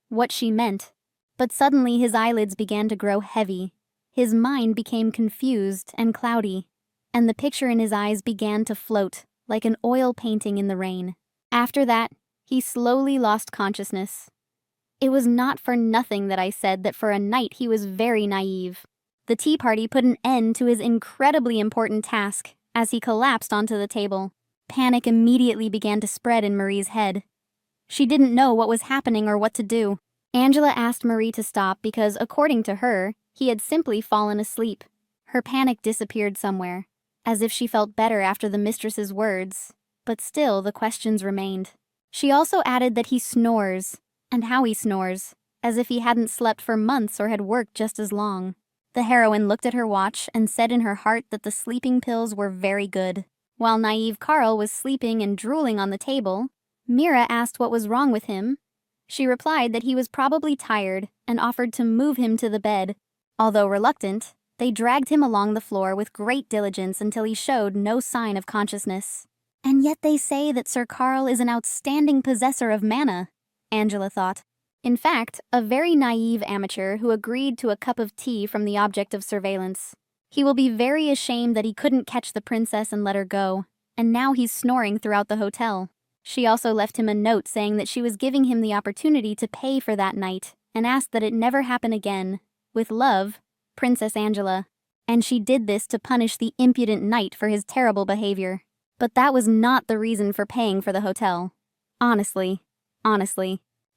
what she meant. But suddenly his eyelids began to grow heavy. His mind became confused and cloudy, and the picture in his eyes began to float, like an oil painting in the rain. After that, he slowly lost consciousness. It was not for nothing that I said that for a knight he was very naive. The tea party put an end to his incredibly important task as he collapsed onto the table. Panic immediately began to spread in Marie's head. She didn't know what was happening or what to do. Angela asked Marie to stop because, according to her, he had simply fallen asleep. Her panic disappeared somewhere, as if she felt better after the mistress's words, but still the questions remained. She also added that he snores, and how he snores, as if he hadn't slept for months or had worked just as long. The heroine looked at her watch and said in her heart that the sleeping pills were very good. While naive Carl was sleeping and drooling on the table, Mira asked what was wrong with him. She replied that he was probably tired and offered to move him to the bed. Although reluctant, they dragged him along the floor with great diligence until he showed no sign of consciousness. And yet they say that Sir Carl is an outstanding possessor of mana, Angela thought. In fact, a very naive amateur who agreed to a cup of tea from the object of surveillance. He will be very ashamed that he couldn't catch the princess and let her go, and now he's snoring throughout the hotel. She also left him a note saying that she was giving him the opportunity to pay for that night, and asked that it never happen again. With love, Princess Angela. And she did this to punish the impudent knight for his terrible behavior. But that was not the reason for paying for the hotel. Honestly,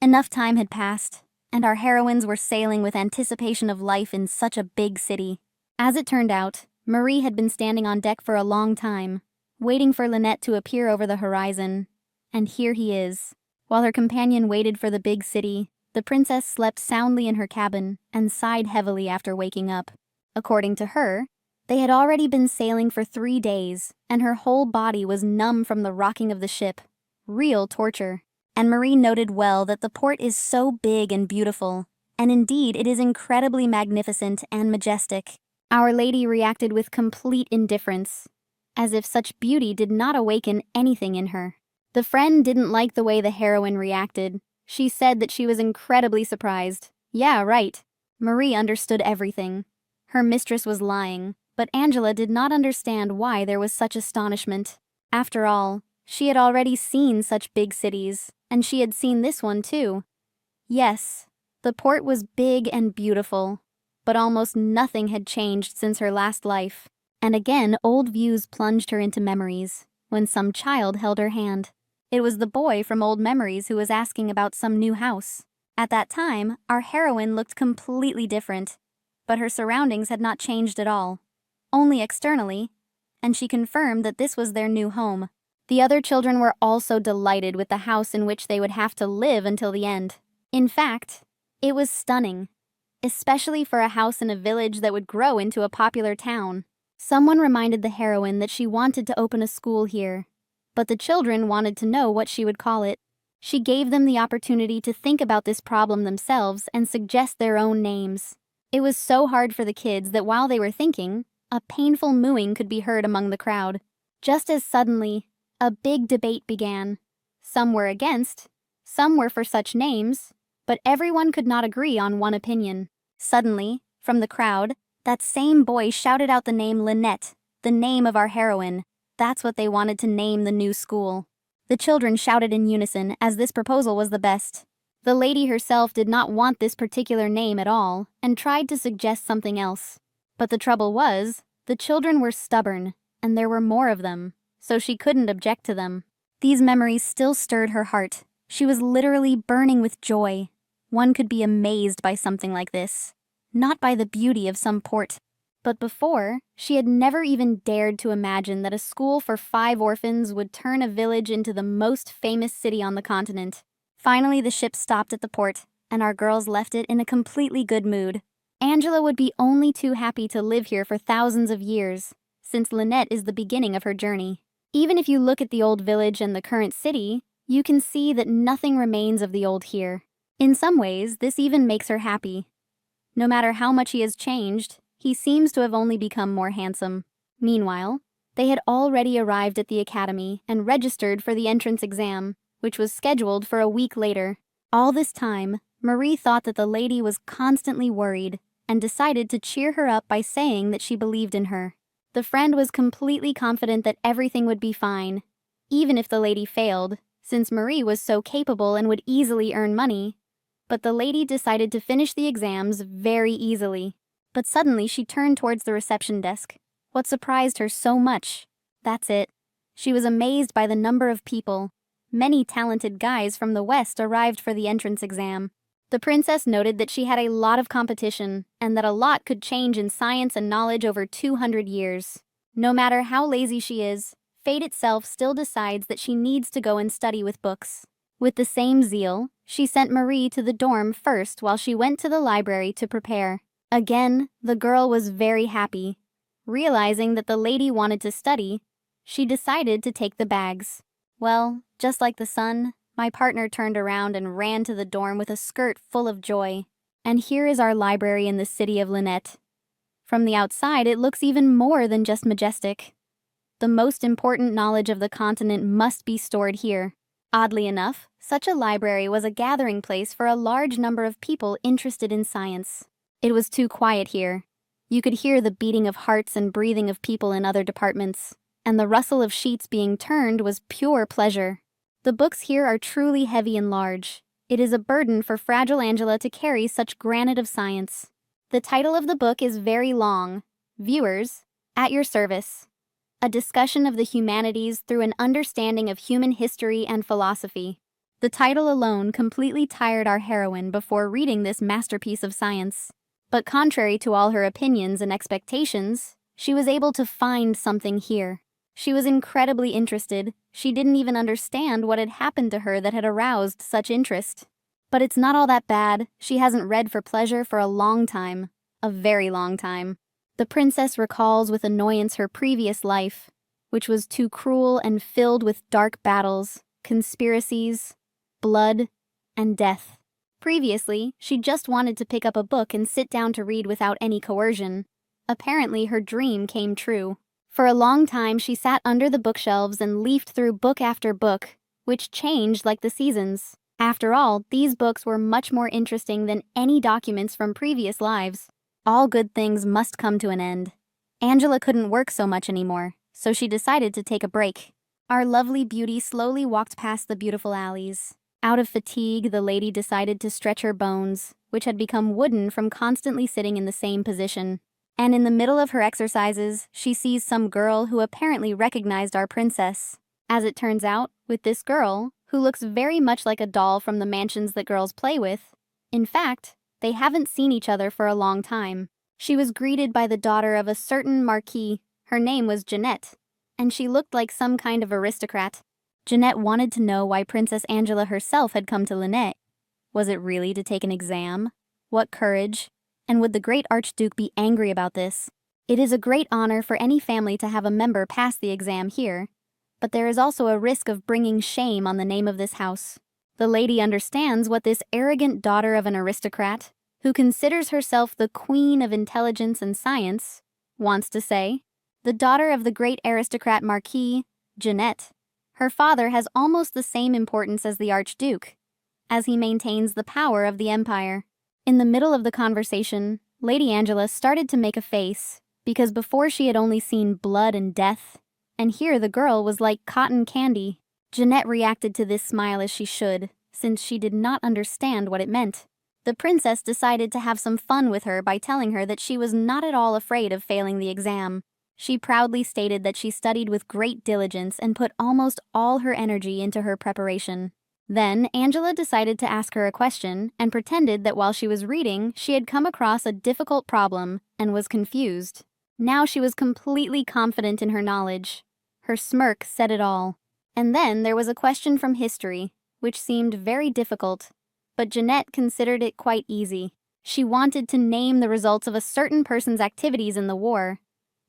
enough time had passed, and our heroines were sailing with anticipation of life in such a big city. As it turned out, Marie had been standing on deck for a long time, waiting for Lynette to appear over the horizon. And here he is. While her companion waited for the big city, the princess slept soundly in her cabin and sighed heavily after waking up. According to her, they had already been sailing for 3 days, and her whole body was numb from the rocking of the ship. Real torture. And Marie noted well that the port is so big and beautiful, and indeed it is incredibly magnificent and majestic. Our lady reacted with complete indifference, as if such beauty did not awaken anything in her. The friend didn't like the way the heroine reacted. She said that she was incredibly surprised. Yeah, right. Marie understood everything. Her mistress was lying, but Angela did not understand why there was such astonishment. After all, she had already seen such big cities, and she had seen this one too. Yes, the port was big and beautiful, but almost nothing had changed since her last life. And again, old views plunged her into memories, when some child held her hand. It was the boy from Old Memories who was asking about some new house. At that time, our heroine looked completely different, but her surroundings had not changed at all, only externally, and she confirmed that this was their new home. The other children were also delighted with the house in which they would have to live until the end. In fact, it was stunning, especially for a house in a village that would grow into a popular town. Someone reminded the heroine that she wanted to open a school here, but the children wanted to know what she would call it. She gave them the opportunity to think about this problem themselves and suggest their own names. It was so hard for the kids that while they were thinking, a painful mooing could be heard among the crowd. Just as suddenly, a big debate began. Some were against, some were for such names, but everyone could not agree on one opinion. Suddenly, from the crowd, that same boy shouted out the name Lynette, the name of our heroine. that's what they wanted to name the new school. The children shouted in unison, as this proposal was the best. The lady herself did not want this particular name at all, and tried to suggest something else. But the trouble was, the children were stubborn, and there were more of them, so she couldn't object to them. These memories still stirred her heart. She was literally burning with joy. One could be amazed by something like this, not by the beauty of some port. But before, she had never even dared to imagine that a school for 5 orphans would turn a village into the most famous city on the continent. Finally, the ship stopped at the port, and our girls left it in a completely good mood. Angela would be only too happy to live here for thousands of years, since Lynette is the beginning of her journey. Even if you look at the old village and the current city, you can see that nothing remains of the old here. In some ways, this even makes her happy. No matter how much he has changed, he seems to have only become more handsome. Meanwhile, they had already arrived at the academy and registered for the entrance exam, which was scheduled for a week later. All this time, Marie thought that the lady was constantly worried and decided to cheer her up by saying that she believed in her. The friend was completely confident that everything would be fine, even if the lady failed, since Marie was so capable and would easily earn money. But the lady decided to finish the exams very easily. But suddenly she turned towards the reception desk. What surprised her so much? That's it. She was amazed by the number of people. Many talented guys from the West arrived for the entrance exam. The princess noted that she had a lot of competition, and that a lot could change in science and knowledge over 200 years. No matter how lazy she is, fate itself still decides that she needs to go and study with books. With the same zeal, she sent Marie to the dorm first while she went to the library to prepare. Again, the girl was very happy. Realizing that the lady wanted to study, she decided to take the bags. Well, just like the sun, my partner turned around and ran to the dorm with a skirt full of joy. And here is our library in the city of Lynette. From the outside, it looks even more than just majestic. The most important knowledge of the continent must be stored here. Oddly enough, such a library was a gathering place for a large number of people interested in science. It was too quiet here. You could hear the beating of hearts and breathing of people in other departments, and the rustle of sheets being turned was pure pleasure. The books here are truly heavy and large. It is a burden for fragile Angela to carry such granite of science. The title of the book is very long. Viewers, at your service. A discussion of the humanities through an understanding of human history and philosophy. The title alone completely tired our heroine before reading this masterpiece of science. But contrary to all her opinions and expectations, she was able to find something here. She was incredibly interested. She didn't even understand what had happened to her that had aroused such interest. But it's not all that bad. She hasn't read for pleasure for a long time. A very long time. The princess recalls with annoyance her previous life, which was too cruel and filled with dark battles, conspiracies, blood, and death. Previously, she just wanted to pick up a book and sit down to read without any coercion. Apparently, her dream came true. For a long time, she sat under the bookshelves and leafed through book after book, which changed like the seasons. After all, these books were much more interesting than any documents from previous lives. All good things must come to an end. Angela couldn't work so much anymore, so she decided to take a break. Our lovely beauty slowly walked past the beautiful alleys. Out of fatigue, the lady decided to stretch her bones, which had become wooden from constantly sitting in the same position. And in the middle of her exercises, she sees some girl who apparently recognized our princess. As it turns out, with this girl, who looks very much like a doll from the mansions that girls play with, in fact, they haven't seen each other for a long time. She was greeted by the daughter of a certain marquis. Her name was Jeanette, and she looked like some kind of aristocrat. Jeanette wanted to know why Princess Angela herself had come to Lynette. Was it really to take an exam? What courage? And would the great Archduke be angry about this? It is a great honor for any family to have a member pass the exam here, but there is also a risk of bringing shame on the name of this house. The lady understands what this arrogant daughter of an aristocrat, who considers herself the queen of intelligence and science, wants to say. The daughter of the great aristocrat Marquis, Jeanette. Her father has almost the same importance as the Archduke, as he maintains the power of the empire. In the middle of the conversation, Lady Angela started to make a face, because before she had only seen blood and death, and here the girl was like cotton candy. Jeanette reacted to this smile as she should, since she did not understand what it meant. The princess decided to have some fun with her by telling her that she was not at all afraid of failing the exam. She proudly stated that she studied with great diligence and put almost all her energy into her preparation. Then, Angela decided to ask her a question and pretended that while she was reading, she had come across a difficult problem and was confused. Now she was completely confident in her knowledge. Her smirk said it all. And then there was a question from history, which seemed very difficult, but Jeanette considered it quite easy. She wanted to name the results of a certain person's activities in the war,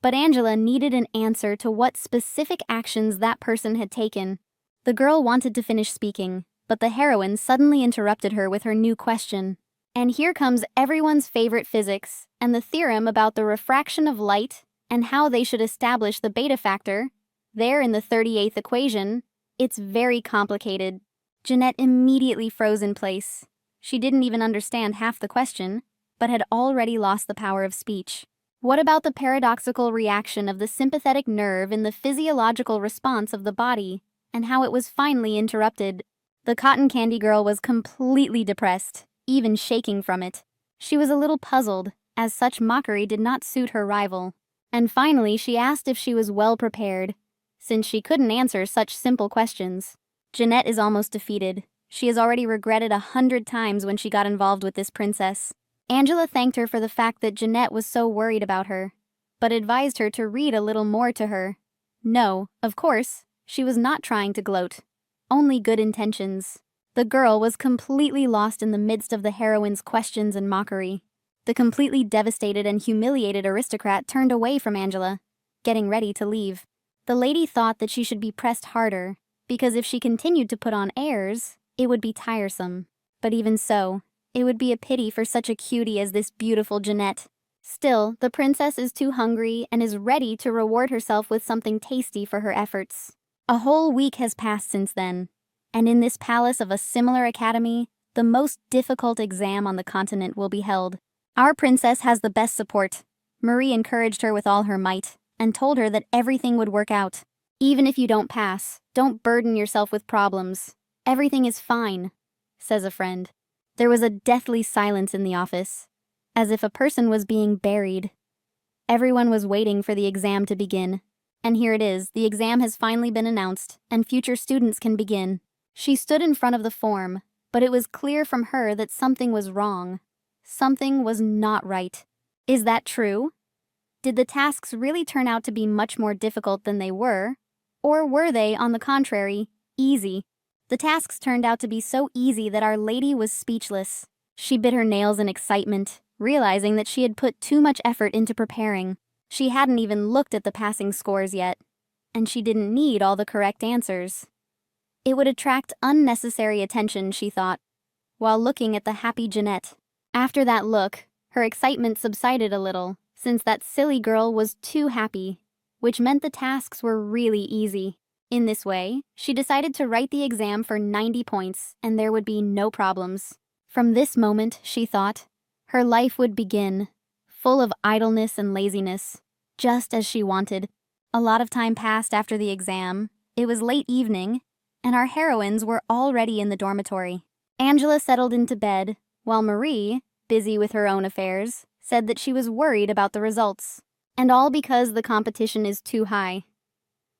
but Angela needed an answer to what specific actions that person had taken. The girl wanted to finish speaking, but the heroine suddenly interrupted her with her new question. And here comes everyone's favorite physics, and the theorem about the refraction of light and how they should establish the beta factor. There in the 38th equation, it's very complicated. Jeanette immediately froze in place. She didn't even understand half the question, but had already lost the power of speech. What about the paradoxical reaction of the sympathetic nerve in the physiological response of the body, and how it was finally interrupted? The cotton candy girl was completely depressed, even shaking from it. She was a little puzzled, as such mockery did not suit her rival. And finally she asked if she was well prepared, since she couldn't answer such simple questions. Jeanette is almost defeated. She has already regretted 100 times when she got involved with this princess. Angela thanked her for the fact that Jeanette was so worried about her, but advised her to read a little more to her. No, of course, she was not trying to gloat. Only good intentions. The girl was completely lost in the midst of the heroine's questions and mockery. The completely devastated and humiliated aristocrat turned away from Angela, getting ready to leave. The lady thought that she should be pressed harder, because if she continued to put on airs, it would be tiresome. But even so, it would be a pity for such a cutie as this beautiful Jeanette. Still, the princess is too hungry and is ready to reward herself with something tasty for her efforts. A whole week has passed since then, and in this palace of a similar academy, the most difficult exam on the continent will be held. Our princess has the best support. Marie encouraged her with all her might, and told her that everything would work out. Even if you don't pass, don't burden yourself with problems. Everything is fine, says a friend. There was a deathly silence in the office, as if a person was being buried. Everyone was waiting for the exam to begin. And here it is, the exam has finally been announced, and future students can begin. She stood in front of the form, but it was clear from her that something was wrong. Something was not right. Is that true? Did the tasks really turn out to be much more difficult than they were? Or were they, on the contrary, easy? The tasks turned out to be so easy that Our Lady was speechless. She bit her nails in excitement, realizing that she had put too much effort into preparing. She hadn't even looked at the passing scores yet, and she didn't need all the correct answers. It would attract unnecessary attention, she thought, while looking at the happy Jeanette. After that look, her excitement subsided a little, since that silly girl was too happy, which meant the tasks were really easy. In this way, she decided to write the exam for 90 points, and there would be no problems. From this moment, she thought, her life would begin, full of idleness and laziness, just as she wanted. A lot of time passed after the exam. It was late evening, and our heroines were already in the dormitory. Angela settled into bed, while Marie, busy with her own affairs, said that she was worried about the results. And all because the competition is too high.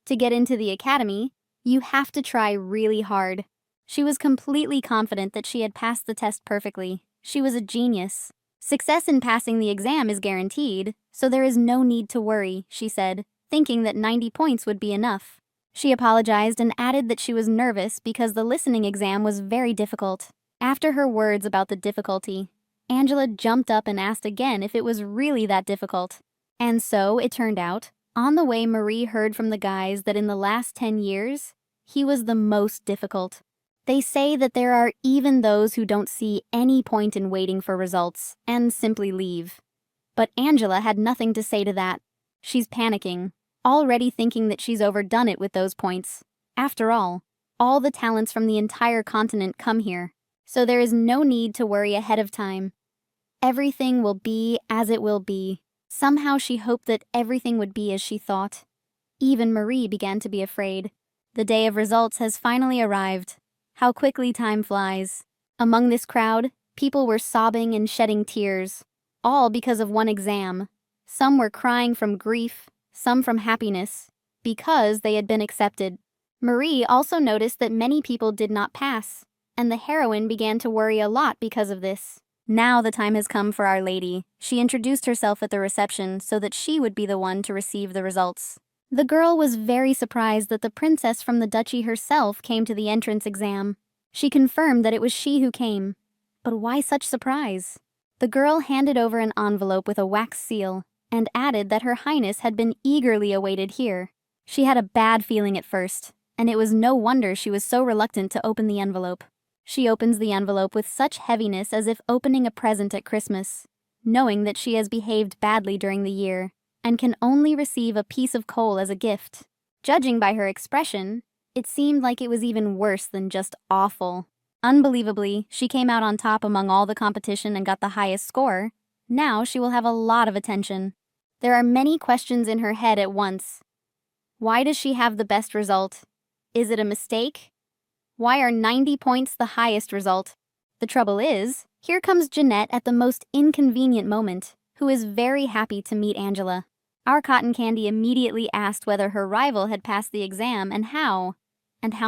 To get into the academy, you have to try really hard. She was completely confident that she had passed the test perfectly. She was a genius. Success in passing the exam is guaranteed, so there is no need to worry, she said, thinking that 90 points would be enough. She apologized and added that she was nervous because the listening exam was very difficult. After her words about the difficulty, Angela jumped up and asked again if it was really that difficult. And so, it turned out, on the way Marie heard from the guys that in the last 10 years, he was the most difficult. They say that there are even those who don't see any point in waiting for results and simply leave. But Angela had nothing to say to that. She's panicking, already thinking that she's overdone it with those points. After all the talents from the entire continent come here, so there is no need to worry ahead of time. Everything will be as it will be. Somehow she hoped that everything would be as she thought. Even Marie began to be afraid. The day of results has finally arrived. How quickly time flies. Among this crowd, people were sobbing and shedding tears, all because of one exam. Some were crying from grief, some from happiness, because they had been accepted. Marie also noticed that many people did not pass, and the heroine began to worry a lot because of this. Now the time has come for Our Lady. She introduced herself at the reception so that she would be the one to receive the results. The girl was very surprised that the princess from the duchy herself came to the entrance exam. She confirmed that it was she who came. But why such surprise? The girl handed over an envelope with a wax seal and added that Her Highness had been eagerly awaited here. She had a bad feeling at first, and it was no wonder she was so reluctant to open the envelope. She opens the envelope with such heaviness as if opening a present at Christmas, knowing that she has behaved badly during the year and can only receive a piece of coal as a gift. Judging by her expression, it seemed like it was even worse than just awful. Unbelievably, she came out on top among all the competition and got the highest score. Now she will have a lot of attention. There are many questions in her head at once. Why does she have the best result? Is it a mistake? Why are 90 points the highest result? The trouble is, here comes Jeanette at the most inconvenient moment, who is very happy to meet Angela. Our cotton candy immediately asked whether her rival had passed the exam and how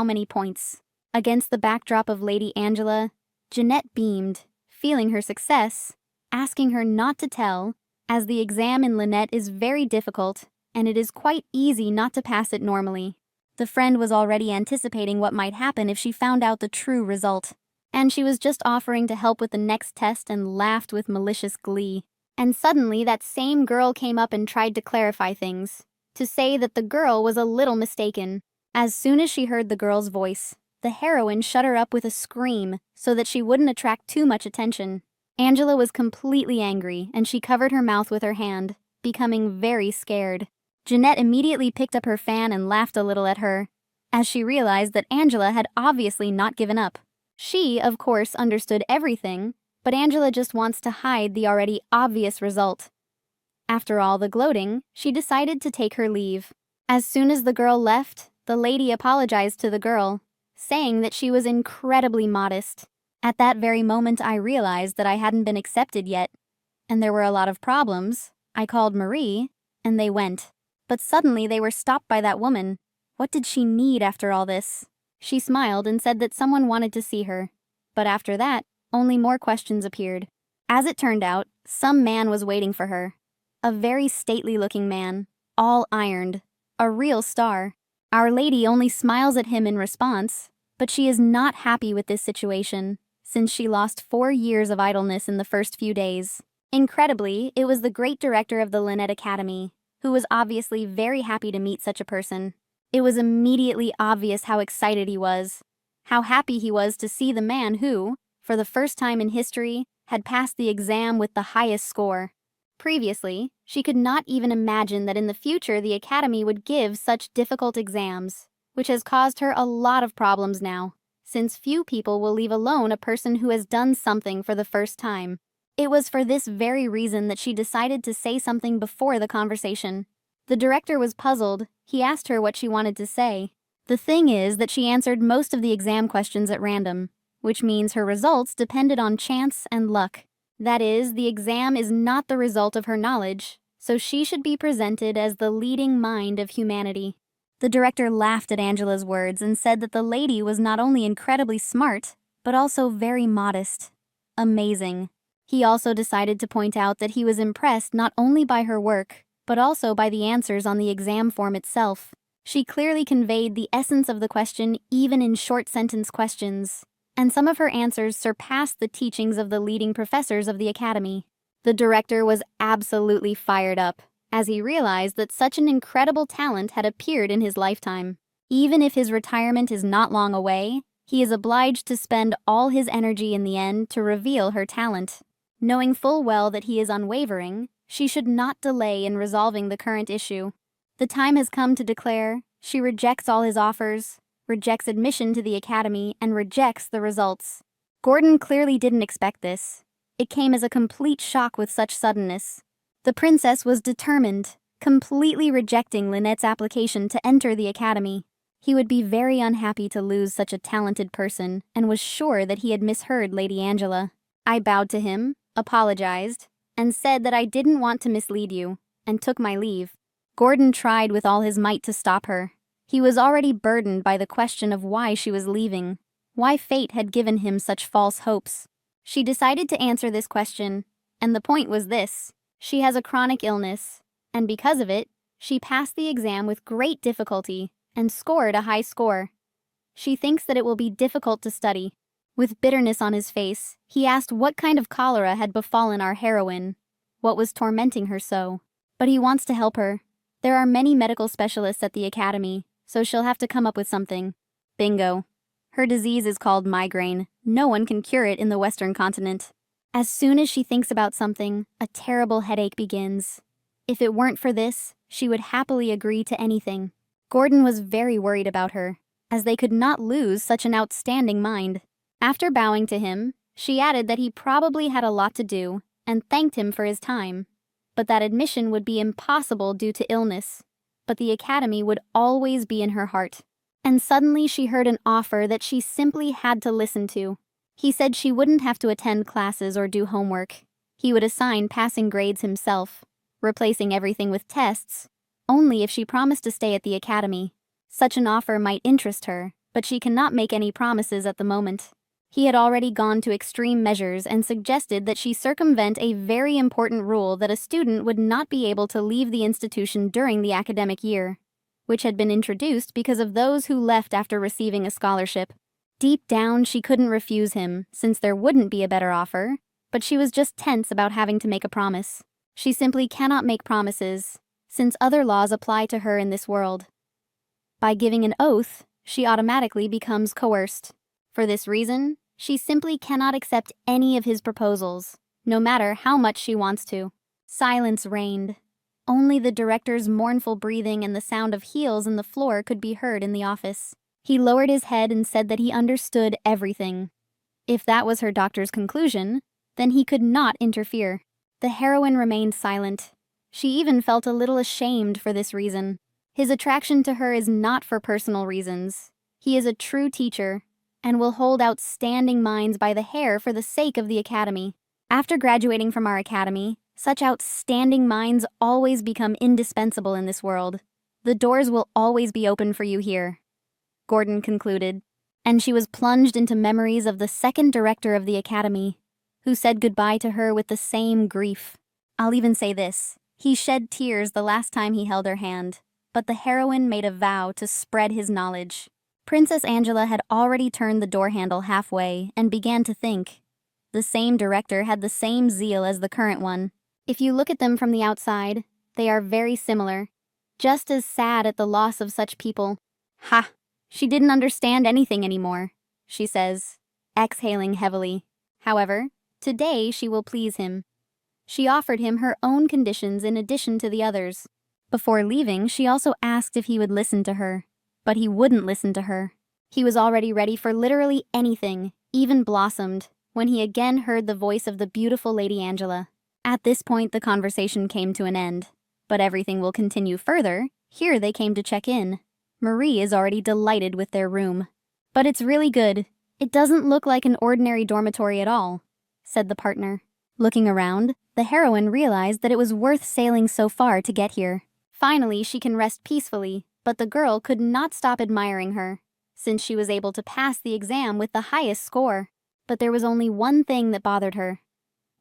many points. Against the backdrop of Lady Angela, Jeanette beamed, feeling her success, asking her not to tell, as the exam in Lynette is very difficult, and it is quite easy not to pass it normally. The friend was already anticipating what might happen if she found out the true result, and she was just offering to help with the next test and laughed with malicious glee. And suddenly that same girl came up and tried to clarify things, to say that the girl was a little mistaken. As soon as she heard the girl's voice, the heroine shut her up with a scream so that she wouldn't attract too much attention. Angela was completely angry, and she covered her mouth with her hand, becoming very scared. Jeanette immediately picked up her fan and laughed a little at her, as she realized that Angela had obviously not given up. She, of course, understood everything, but Angela just wants to hide the already obvious result. After all the gloating, she decided to take her leave. As soon as the girl left, the lady apologized to the girl, saying that she was incredibly modest. At that very moment I realized that I hadn't been accepted yet, and there were a lot of problems. I called Marie, and they went. But suddenly they were stopped by that woman. What did she need after all this? She smiled and said that someone wanted to see her. But after that, only more questions appeared. As it turned out, some man was waiting for her. A very stately-looking man, all ironed, a real star. Our Lady only smiles at him in response, but she is not happy with this situation, since she lost 4 years of idleness in the first few days. Incredibly, it was the great director of the Lynette Academy, who was obviously very happy to meet such a person. It was immediately obvious how excited he was, how happy he was to see the man who, for the first time in history, had passed the exam with the highest score. Previously, she could not even imagine that in the future the Academy would give such difficult exams, which has caused her a lot of problems now, since few people will leave alone a person who has done something for the first time. It was for this very reason that she decided to say something before the conversation. The director was puzzled. He asked her what she wanted to say. The thing is that she answered most of the exam questions at random, which means her results depended on chance and luck. That is, the exam is not the result of her knowledge, so she should be presented as the leading mind of humanity. The director laughed at Angela's words and said that the lady was not only incredibly smart, but also very modest. Amazing. He also decided to point out that he was impressed not only by her work, but also by the answers on the exam form itself. She clearly conveyed the essence of the question even in short sentence questions, and some of her answers surpassed the teachings of the leading professors of the Academy. The director was absolutely fired up, as he realized that such an incredible talent had appeared in his lifetime. Even if his retirement is not long away, he is obliged to spend all his energy in the end to reveal her talent. Knowing full well that he is unwavering, she should not delay in resolving the current issue. The time has come to declare she rejects all his offers, rejects admission to the Academy, and rejects the results. Gordon clearly didn't expect this. It came as a complete shock with such suddenness. The princess was determined, completely rejecting Lynette's application to enter the academy. He would be very unhappy to lose such a talented person and was sure that he had misheard Lady Angela. I bowed to him, apologized, and said that I didn't want to mislead you, and took my leave. Gordon tried with all his might to stop her. He was already burdened by the question of why she was leaving, why fate had given him such false hopes. She decided to answer this question, and the point was this: she has a chronic illness, and because of it, she passed the exam with great difficulty and scored a high score. She thinks that it will be difficult to study. With bitterness on his face, he asked what kind of cholera had befallen our heroine, what was tormenting her so. But he wants to help her. There are many medical specialists at the academy, so she'll have to come up with something. Bingo. Her disease is called migraine. No one can cure it in the Western continent. As soon as she thinks about something, a terrible headache begins. If it weren't for this, she would happily agree to anything. Gordon was very worried about her, as they could not lose such an outstanding mind. After bowing to him, she added that he probably had a lot to do, and thanked him for his time, but that admission would be impossible due to illness, but the academy would always be in her heart. And suddenly she heard an offer that she simply had to listen to. He said she wouldn't have to attend classes or do homework. He would assign passing grades himself, replacing everything with tests, only if she promised to stay at the academy. Such an offer might interest her, but she cannot make any promises at the moment. He had already gone to extreme measures and suggested that she circumvent a very important rule that a student would not be able to leave the institution during the academic year, which had been introduced because of those who left after receiving a scholarship. Deep down, she couldn't refuse him, since there wouldn't be a better offer, but she was just tense about having to make a promise. She simply cannot make promises, since other laws apply to her in this world. By giving an oath, she automatically becomes coerced. For this reason, she simply cannot accept any of his proposals, no matter how much she wants to. Silence reigned. Only the director's mournful breathing and the sound of heels in the floor could be heard in the office. He lowered his head and said that he understood everything. If that was her doctor's conclusion, then he could not interfere. The heroine remained silent. She even felt a little ashamed for this reason. His attraction to her is not for personal reasons. He is a true teacher, and will hold outstanding minds by the hair for the sake of the academy. After graduating from our academy, such outstanding minds always become indispensable in this world. The doors will always be open for you here, Gordon concluded, and she was plunged into memories of the second director of the academy, who said goodbye to her with the same grief. I'll even say this: he shed tears the last time he held her hand, but the heroine made a vow to spread his knowledge. Princess Angela had already turned the door handle halfway and began to think. The same director had the same zeal as the current one. If you look at them from the outside, they are very similar, just as sad at the loss of such people. Ha! She didn't understand anything anymore, she says, exhaling heavily. However, today she will please him. She offered him her own conditions in addition to the others. Before leaving, she also asked if he would listen to her. But he wouldn't listen to her. He was already ready for literally anything, even blossomed, when he again heard the voice of the beautiful Lady Angela. At this point, the conversation came to an end. But everything will continue further. Here they came to check in. Marie is already delighted with their room. But it's really good. It doesn't look like an ordinary dormitory at all, said the partner. Looking around, the heroine realized that it was worth sailing so far to get here. Finally, she can rest peacefully. But the girl could not stop admiring her, since she was able to pass the exam with the highest score. But there was only one thing that bothered her.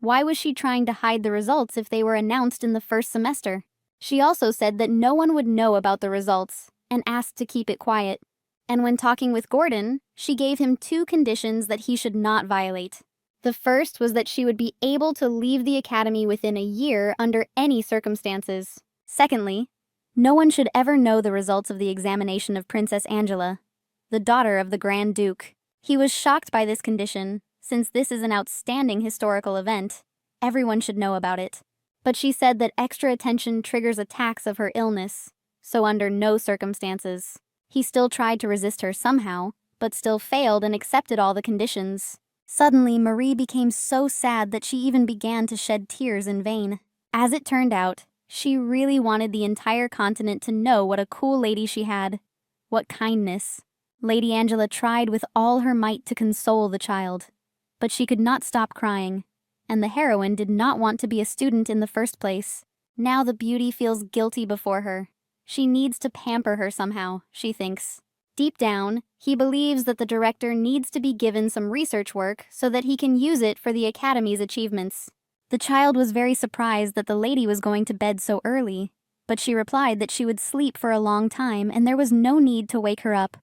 Why was she trying to hide the results if they were announced in the first semester? She also said that no one would know about the results, and asked to keep it quiet. And when talking with Gordon, she gave him 2 conditions that he should not violate. The first was that she would be able to leave the academy within a year under any circumstances. Secondly, no one should ever know the results of the examination of Princess Angela, the daughter of the Grand Duke. He was shocked by this condition, since this is an outstanding historical event. Everyone should know about it. But she said that extra attention triggers attacks of her illness, so under no circumstances. He still tried to resist her somehow, but still failed and accepted all the conditions. Suddenly, Marie became so sad that she even began to shed tears in vain. As it turned out, She really wanted the entire continent to know what a cool lady she had. What kindness. Lady Angela tried with all her might to console the child, but she could not stop crying, and the heroine did not want to be a student in the first place. Now the beauty feels guilty before her. She needs to pamper her somehow, she thinks. Deep down, he believes that the director needs to be given some research work so that he can use it for the Academy's achievements. The child was very surprised that the lady was going to bed so early, but she replied that she would sleep for a long time and there was no need to wake her up.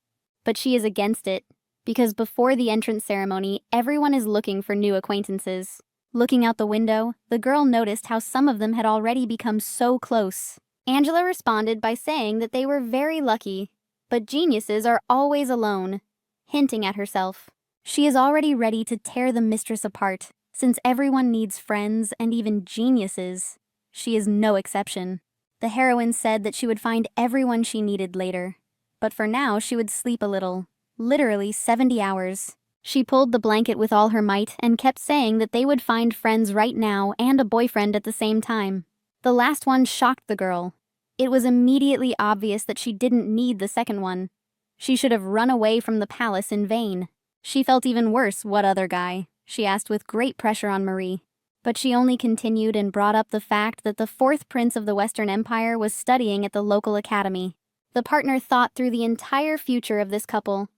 But she is against it, because before the entrance ceremony, everyone is looking for new acquaintances. Looking out the window, the girl noticed how some of them had already become so close. Angela responded by saying that they were very lucky, but geniuses are always alone, hinting at herself. She is already ready to tear the mistress apart, since everyone needs friends and even geniuses. She is no exception. The heroine said that she would find everyone she needed later, but for now she would sleep a little, literally 70 hours. She pulled the blanket with all her might and kept saying that they would find friends right now and a boyfriend at the same time. The last one shocked the girl. It was immediately obvious that she didn't need the second one. She should have run away from the palace in vain. She felt even worse. What other guy? She asked with great pressure on Marie. But she only continued and brought up the fact that the fourth prince of the Western Empire was studying at the local academy. The partner thought through the entire future of this couple,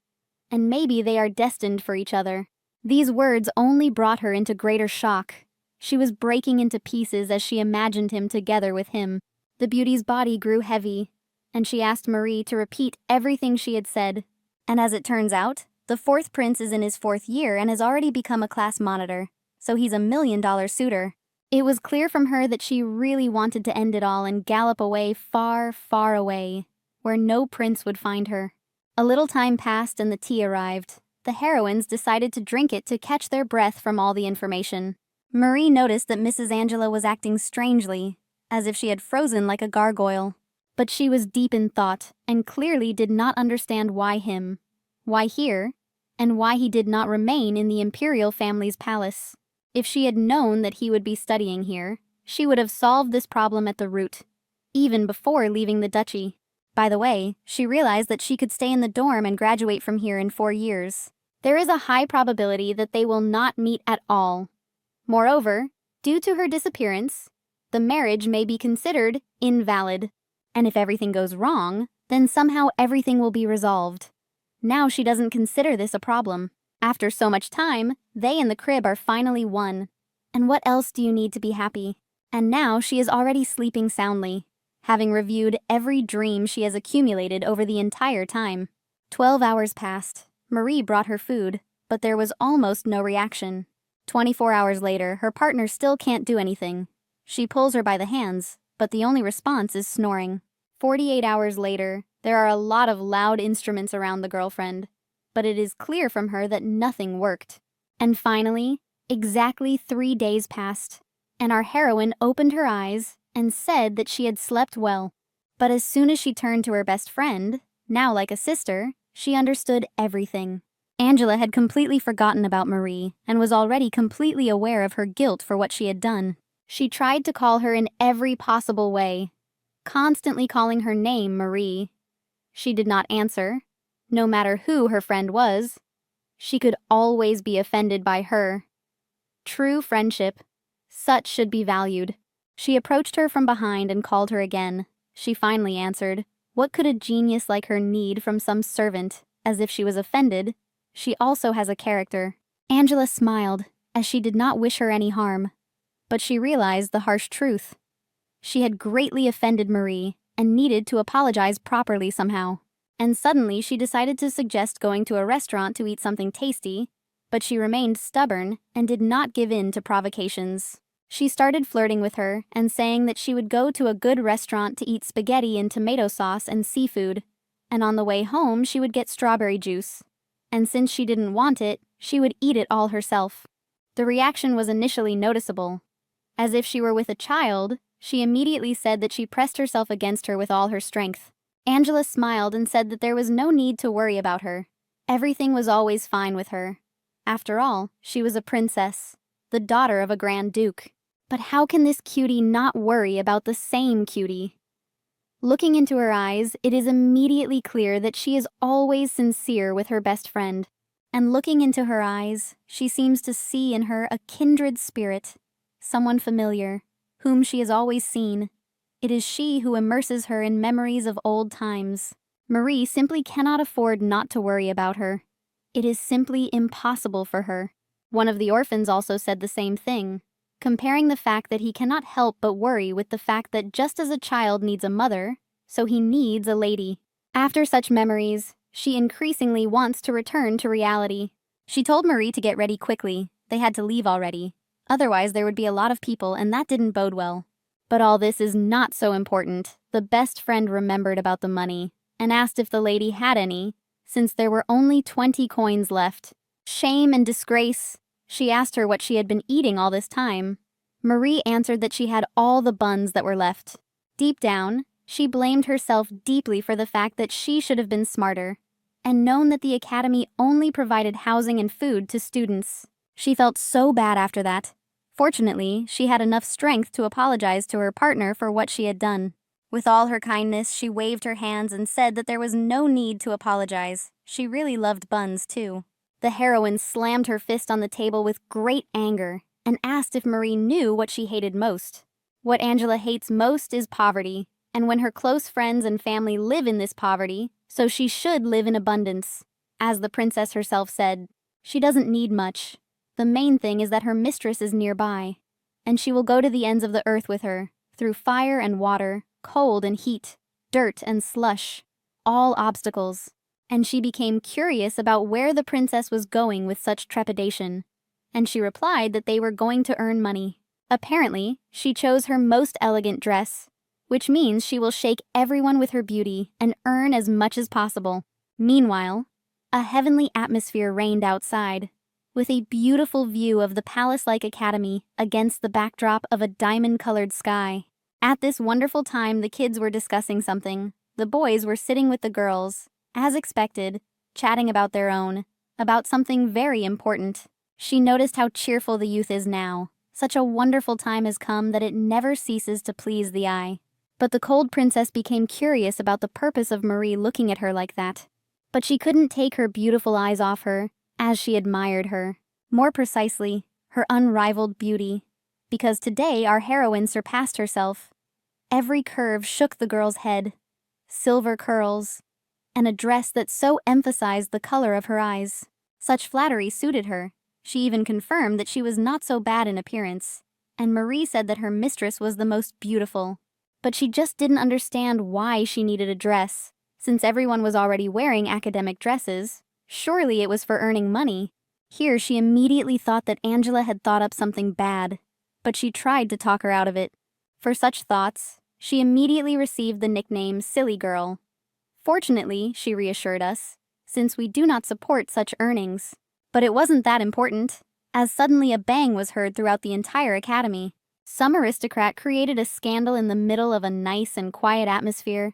and maybe they are destined for each other. These words only brought her into greater shock. She was breaking into pieces as she imagined him together with him. The beauty's body grew heavy, and she asked Marie to repeat everything she had said. And as it turns out, the fourth prince is in his 4th year and has already become a class monitor, so he's $1 million suitor. It was clear from her that she really wanted to end it all and gallop away far, far away, where no prince would find her. A little time passed and the tea arrived. The heroines decided to drink it to catch their breath from all the information. Marie noticed that Mrs. Angela was acting strangely, as if she had frozen like a gargoyle. But she was deep in thought, and clearly did not understand why him, why here, and why he did not remain in the imperial family's palace. If she had known that he would be studying here, she would have solved this problem at the root, even before leaving the duchy. By the way, she realized that she could stay in the dorm and graduate from here in 4 years. There is a high probability that they will not meet at all. Moreover, due to her disappearance, the marriage may be considered invalid. And if everything goes wrong, then somehow everything will be resolved. Now she doesn't consider this a problem. After so much time, they and the crib are finally one. And what else do you need to be happy? And now she is already sleeping soundly, having reviewed every dream she has accumulated over the entire time. 12 hours passed. Marie brought her food, but there was almost no reaction. 24 hours later, her partner still can't do anything. She pulls her by the hands, but the only response is snoring. 48 hours later, there are a lot of loud instruments around the girlfriend, but it is clear from her that nothing worked. And finally, exactly 3 days passed, and our heroine opened her eyes and said that she had slept well. But as soon as she turned to her best friend, now like a sister, she understood everything. Angela had completely forgotten about Marie and was already completely aware of her guilt for what she had done. She tried to call her in every possible way, constantly calling her name Marie. She did not answer, no matter who her friend was. She could always be offended by her. True friendship, such should be valued. She approached her from behind and called her again. She finally answered. What could a genius like her need from some servant, as if she was offended? She also has a character. Angela smiled, as she did not wish her any harm. But she realized the harsh truth. She had greatly offended Marie and needed to apologize properly somehow. And suddenly she decided to suggest going to a restaurant to eat something tasty, but she remained stubborn and did not give in to provocations. She started flirting with her and saying that she would go to a good restaurant to eat spaghetti and tomato sauce and seafood, and on the way home she would get strawberry juice. And since she didn't want it, she would eat it all herself. The reaction was initially noticeable. As if she were with a child, she immediately said that she pressed herself against her with all her strength. Angela smiled and said that there was no need to worry about her. Everything was always fine with her. After all, she was a princess, the daughter of a Grand Duke. But how can this cutie not worry about the same cutie? Looking into her eyes, it is immediately clear that she is always sincere with her best friend. And looking into her eyes, she seems to see in her a kindred spirit, someone familiar, whom she has always seen. It is she who immerses her in memories of old times. Marie simply cannot afford not to worry about her. It is simply impossible for her. One of the orphans also said the same thing, comparing the fact that he cannot help but worry with the fact that just as a child needs a mother, so he needs a lady. After such memories, she increasingly wants to return to reality. She told Marie to get ready quickly. They had to leave already. Otherwise, there would be a lot of people, and that didn't bode well. But all this is not so important. The best friend remembered about the money and asked if the lady had any, since there were only 20 coins left. Shame and disgrace. She asked her what she had been eating all this time. Marie answered that she had all the buns that were left. Deep down, she blamed herself deeply for the fact that she should have been smarter and known that the academy only provided housing and food to students. She felt so bad after that. Fortunately, she had enough strength to apologize to her partner for what she had done. With all her kindness, she waved her hands and said that there was no need to apologize. She really loved buns, too. The heroine slammed her fist on the table with great anger and asked if Marie knew what she hated most. What Angela hates most is poverty, and when her close friends and family live in this poverty, so she should live in abundance. As the princess herself said, she doesn't need much. The main thing is that her mistress is nearby, and she will go to the ends of the earth with her, through fire and water, cold and heat, dirt and slush, all obstacles. And she became curious about where the princess was going with such trepidation, and she replied that they were going to earn money. Apparently, she chose her most elegant dress, which means she will shake everyone with her beauty and earn as much as possible. Meanwhile, a heavenly atmosphere reigned outside, with a beautiful view of the palace-like academy against the backdrop of a diamond-colored sky. At this wonderful time, the kids were discussing something. The boys were sitting with the girls, as expected, chatting about about something very important. She noticed how cheerful the youth is now. Such a wonderful time has come that it never ceases to please the eye. But the cold princess became curious about the purpose of Marie looking at her like that. But she couldn't take her beautiful eyes off her, as she admired her. More precisely, her unrivaled beauty. Because today our heroine surpassed herself. Every curve shook the girl's head. Silver curls, and a dress that so emphasized the color of her eyes. Such flattery suited her. She even confirmed that she was not so bad in appearance, and Marie said that her mistress was the most beautiful. But she just didn't understand why she needed a dress. Since everyone was already wearing academic dresses, surely it was for earning money. Here she immediately thought that Angela had thought up something bad, but she tried to talk her out of it. For such thoughts, she immediately received the nickname Silly Girl. Fortunately, she reassured us, since we do not support such earnings. But it wasn't that important, as suddenly a bang was heard throughout the entire academy. Some aristocrat created a scandal in the middle of a nice and quiet atmosphere,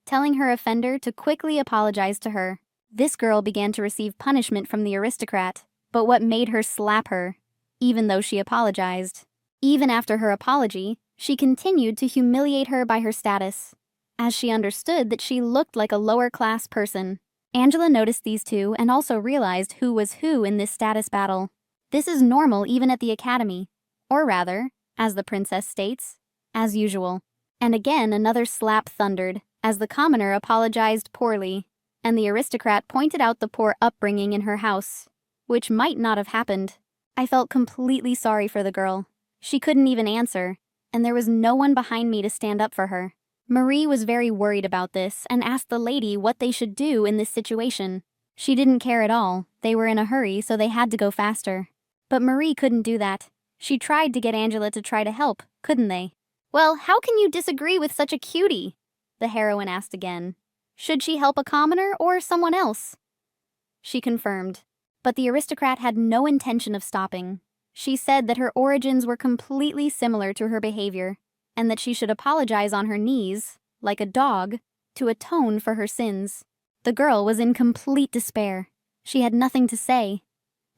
telling her offender to quickly apologize to her. This girl began to receive punishment from the aristocrat, but what made her slap her, even though she apologized? Even after her apology, she continued to humiliate her by her status, as she understood that she looked like a lower-class person. Angela noticed these two and also realized who was who in this status battle. This is normal even at the academy, or rather, as the princess states, as usual. And again another slap thundered, as the commoner apologized poorly, and the aristocrat pointed out the poor upbringing in her house, which might not have happened. I felt completely sorry for the girl. She couldn't even answer, and there was no one behind me to stand up for her. Marie was very worried about this and asked the lady what they should do in this situation. She didn't care at all. They were in a hurry, so they had to go faster. But Marie couldn't do that. She tried to get Angela to try to help, couldn't they? "Well, how can you disagree with such a cutie?" the heroine asked again. "Should she help a commoner or someone else?" She confirmed, but the aristocrat had no intention of stopping. She said that her origins were completely similar to her behavior, and that she should apologize on her knees, like a dog, to atone for her sins. The girl was in complete despair. She had nothing to say.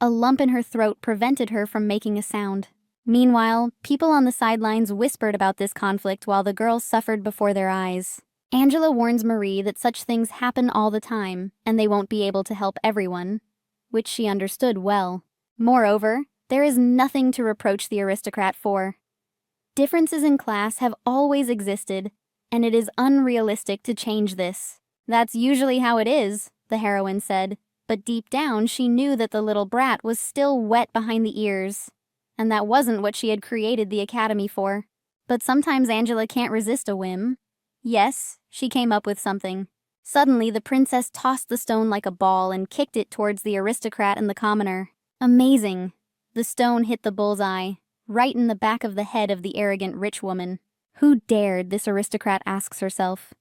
A lump in her throat prevented her from making a sound. Meanwhile, people on the sidelines whispered about this conflict while the girl suffered before their eyes. Angela warns Marie that such things happen all the time, and they won't be able to help everyone, which she understood well. Moreover, there is nothing to reproach the aristocrat for. Differences in class have always existed, and it is unrealistic to change this. That's usually how it is, the heroine said, but deep down she knew that the little brat was still wet behind the ears, and that wasn't what she had created the academy for. But sometimes Angela can't resist a whim. Yes, she came up with something. Suddenly, the princess tossed the stone like a ball and kicked it towards the aristocrat and the commoner. Amazing! The stone hit the bullseye, right in the back of the head of the arrogant rich woman. Who dared, this aristocrat asks herself.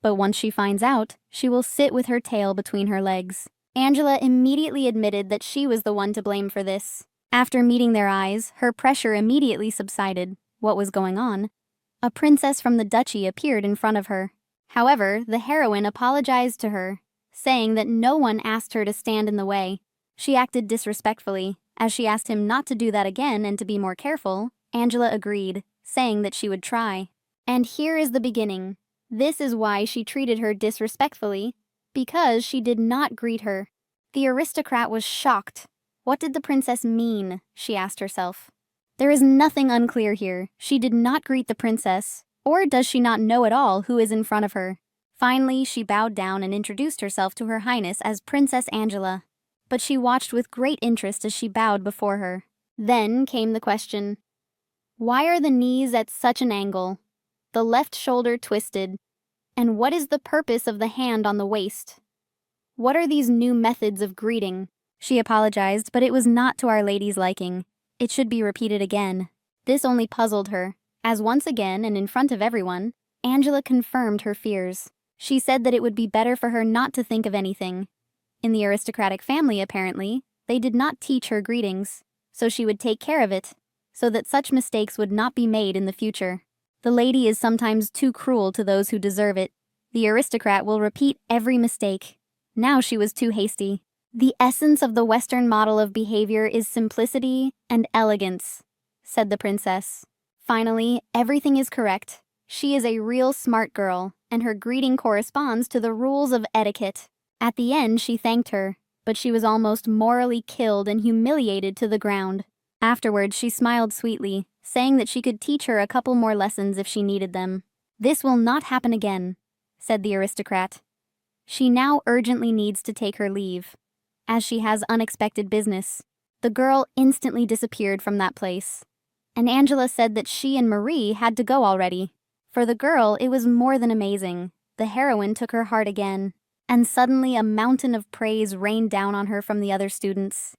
But once she finds out, she will sit with her tail between her legs. Angela immediately admitted that she was the one to blame for this. After meeting their eyes, her pressure immediately subsided. What was going on? A princess from the duchy appeared in front of her. However, the heroine apologized to her, saying that no one asked her to stand in the way. She acted disrespectfully. As she asked him not to do that again and to be more careful, Angela agreed, saying that she would try. And here is the beginning. This is why she treated her disrespectfully, because she did not greet her. The aristocrat was shocked. What did the princess mean? She asked herself. There is nothing unclear here. She did not greet the princess, or does she not know at all who is in front of her? Finally, she bowed down and introduced herself to Her Highness as Princess Angela. But she watched with great interest as she bowed before her. Then came the question. Why are the knees at such an angle? The left shoulder twisted? And what is the purpose of the hand on the waist? What are these new methods of greeting? She apologized, but it was not to Our Lady's liking. It should be repeated again. This only puzzled her, as once again and in front of everyone, Angela confirmed her fears. She said that it would be better for her not to think of anything. In the aristocratic family, apparently, they did not teach her greetings, so she would take care of it, so that such mistakes would not be made in the future. The lady is sometimes too cruel to those who deserve it. The aristocrat will repeat every mistake. Now she was too hasty. The essence of the Western model of behavior is simplicity and elegance, said the princess. Finally, everything is correct. She is a real smart girl, and her greeting corresponds to the rules of etiquette. At the end, she thanked her, but she was almost morally killed and humiliated to the ground. Afterwards, she smiled sweetly, saying that she could teach her a couple more lessons if she needed them. This will not happen again, said the aristocrat. She now urgently needs to take her leave, as she has unexpected business. The girl instantly disappeared from that place, and Angela said that she and Marie had to go already. For the girl, it was more than amazing. The heroine took her heart again, and suddenly a mountain of praise rained down on her from the other students.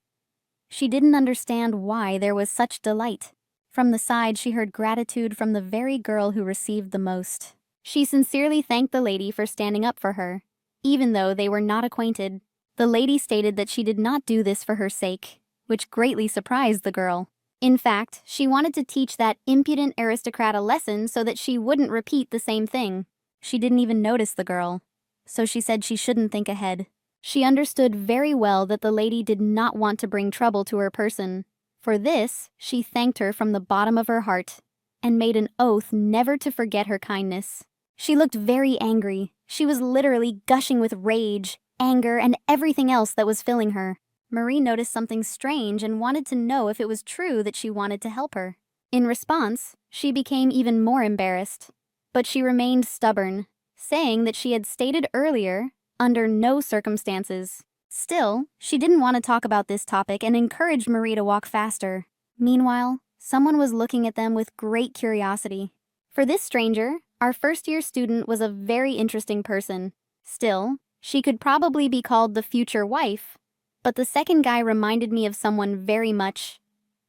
She didn't understand why there was such delight. From the side, she heard gratitude from the very girl who received the most. She sincerely thanked the lady for standing up for her, even though they were not acquainted. The lady stated that she did not do this for her sake, which greatly surprised the girl. In fact, she wanted to teach that impudent aristocrat a lesson so that she wouldn't repeat the same thing. She didn't even notice the girl, so she said she shouldn't think ahead. She understood very well that the lady did not want to bring trouble to her person. For this, she thanked her from the bottom of her heart, and made an oath never to forget her kindness. She looked very angry. She was literally gushing with rage, anger, and everything else that was filling her. Marie noticed something strange and wanted to know if it was true that she wanted to help her. In response, she became even more embarrassed. But she remained stubborn, saying that she had stated earlier, under no circumstances. Still, she didn't want to talk about this topic and encouraged Marie to walk faster. Meanwhile, someone was looking at them with great curiosity. For this stranger, our first-year student was a very interesting person. Still, she could probably be called the future wife, but the second guy reminded me of someone very much.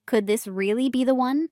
Could this really be the one?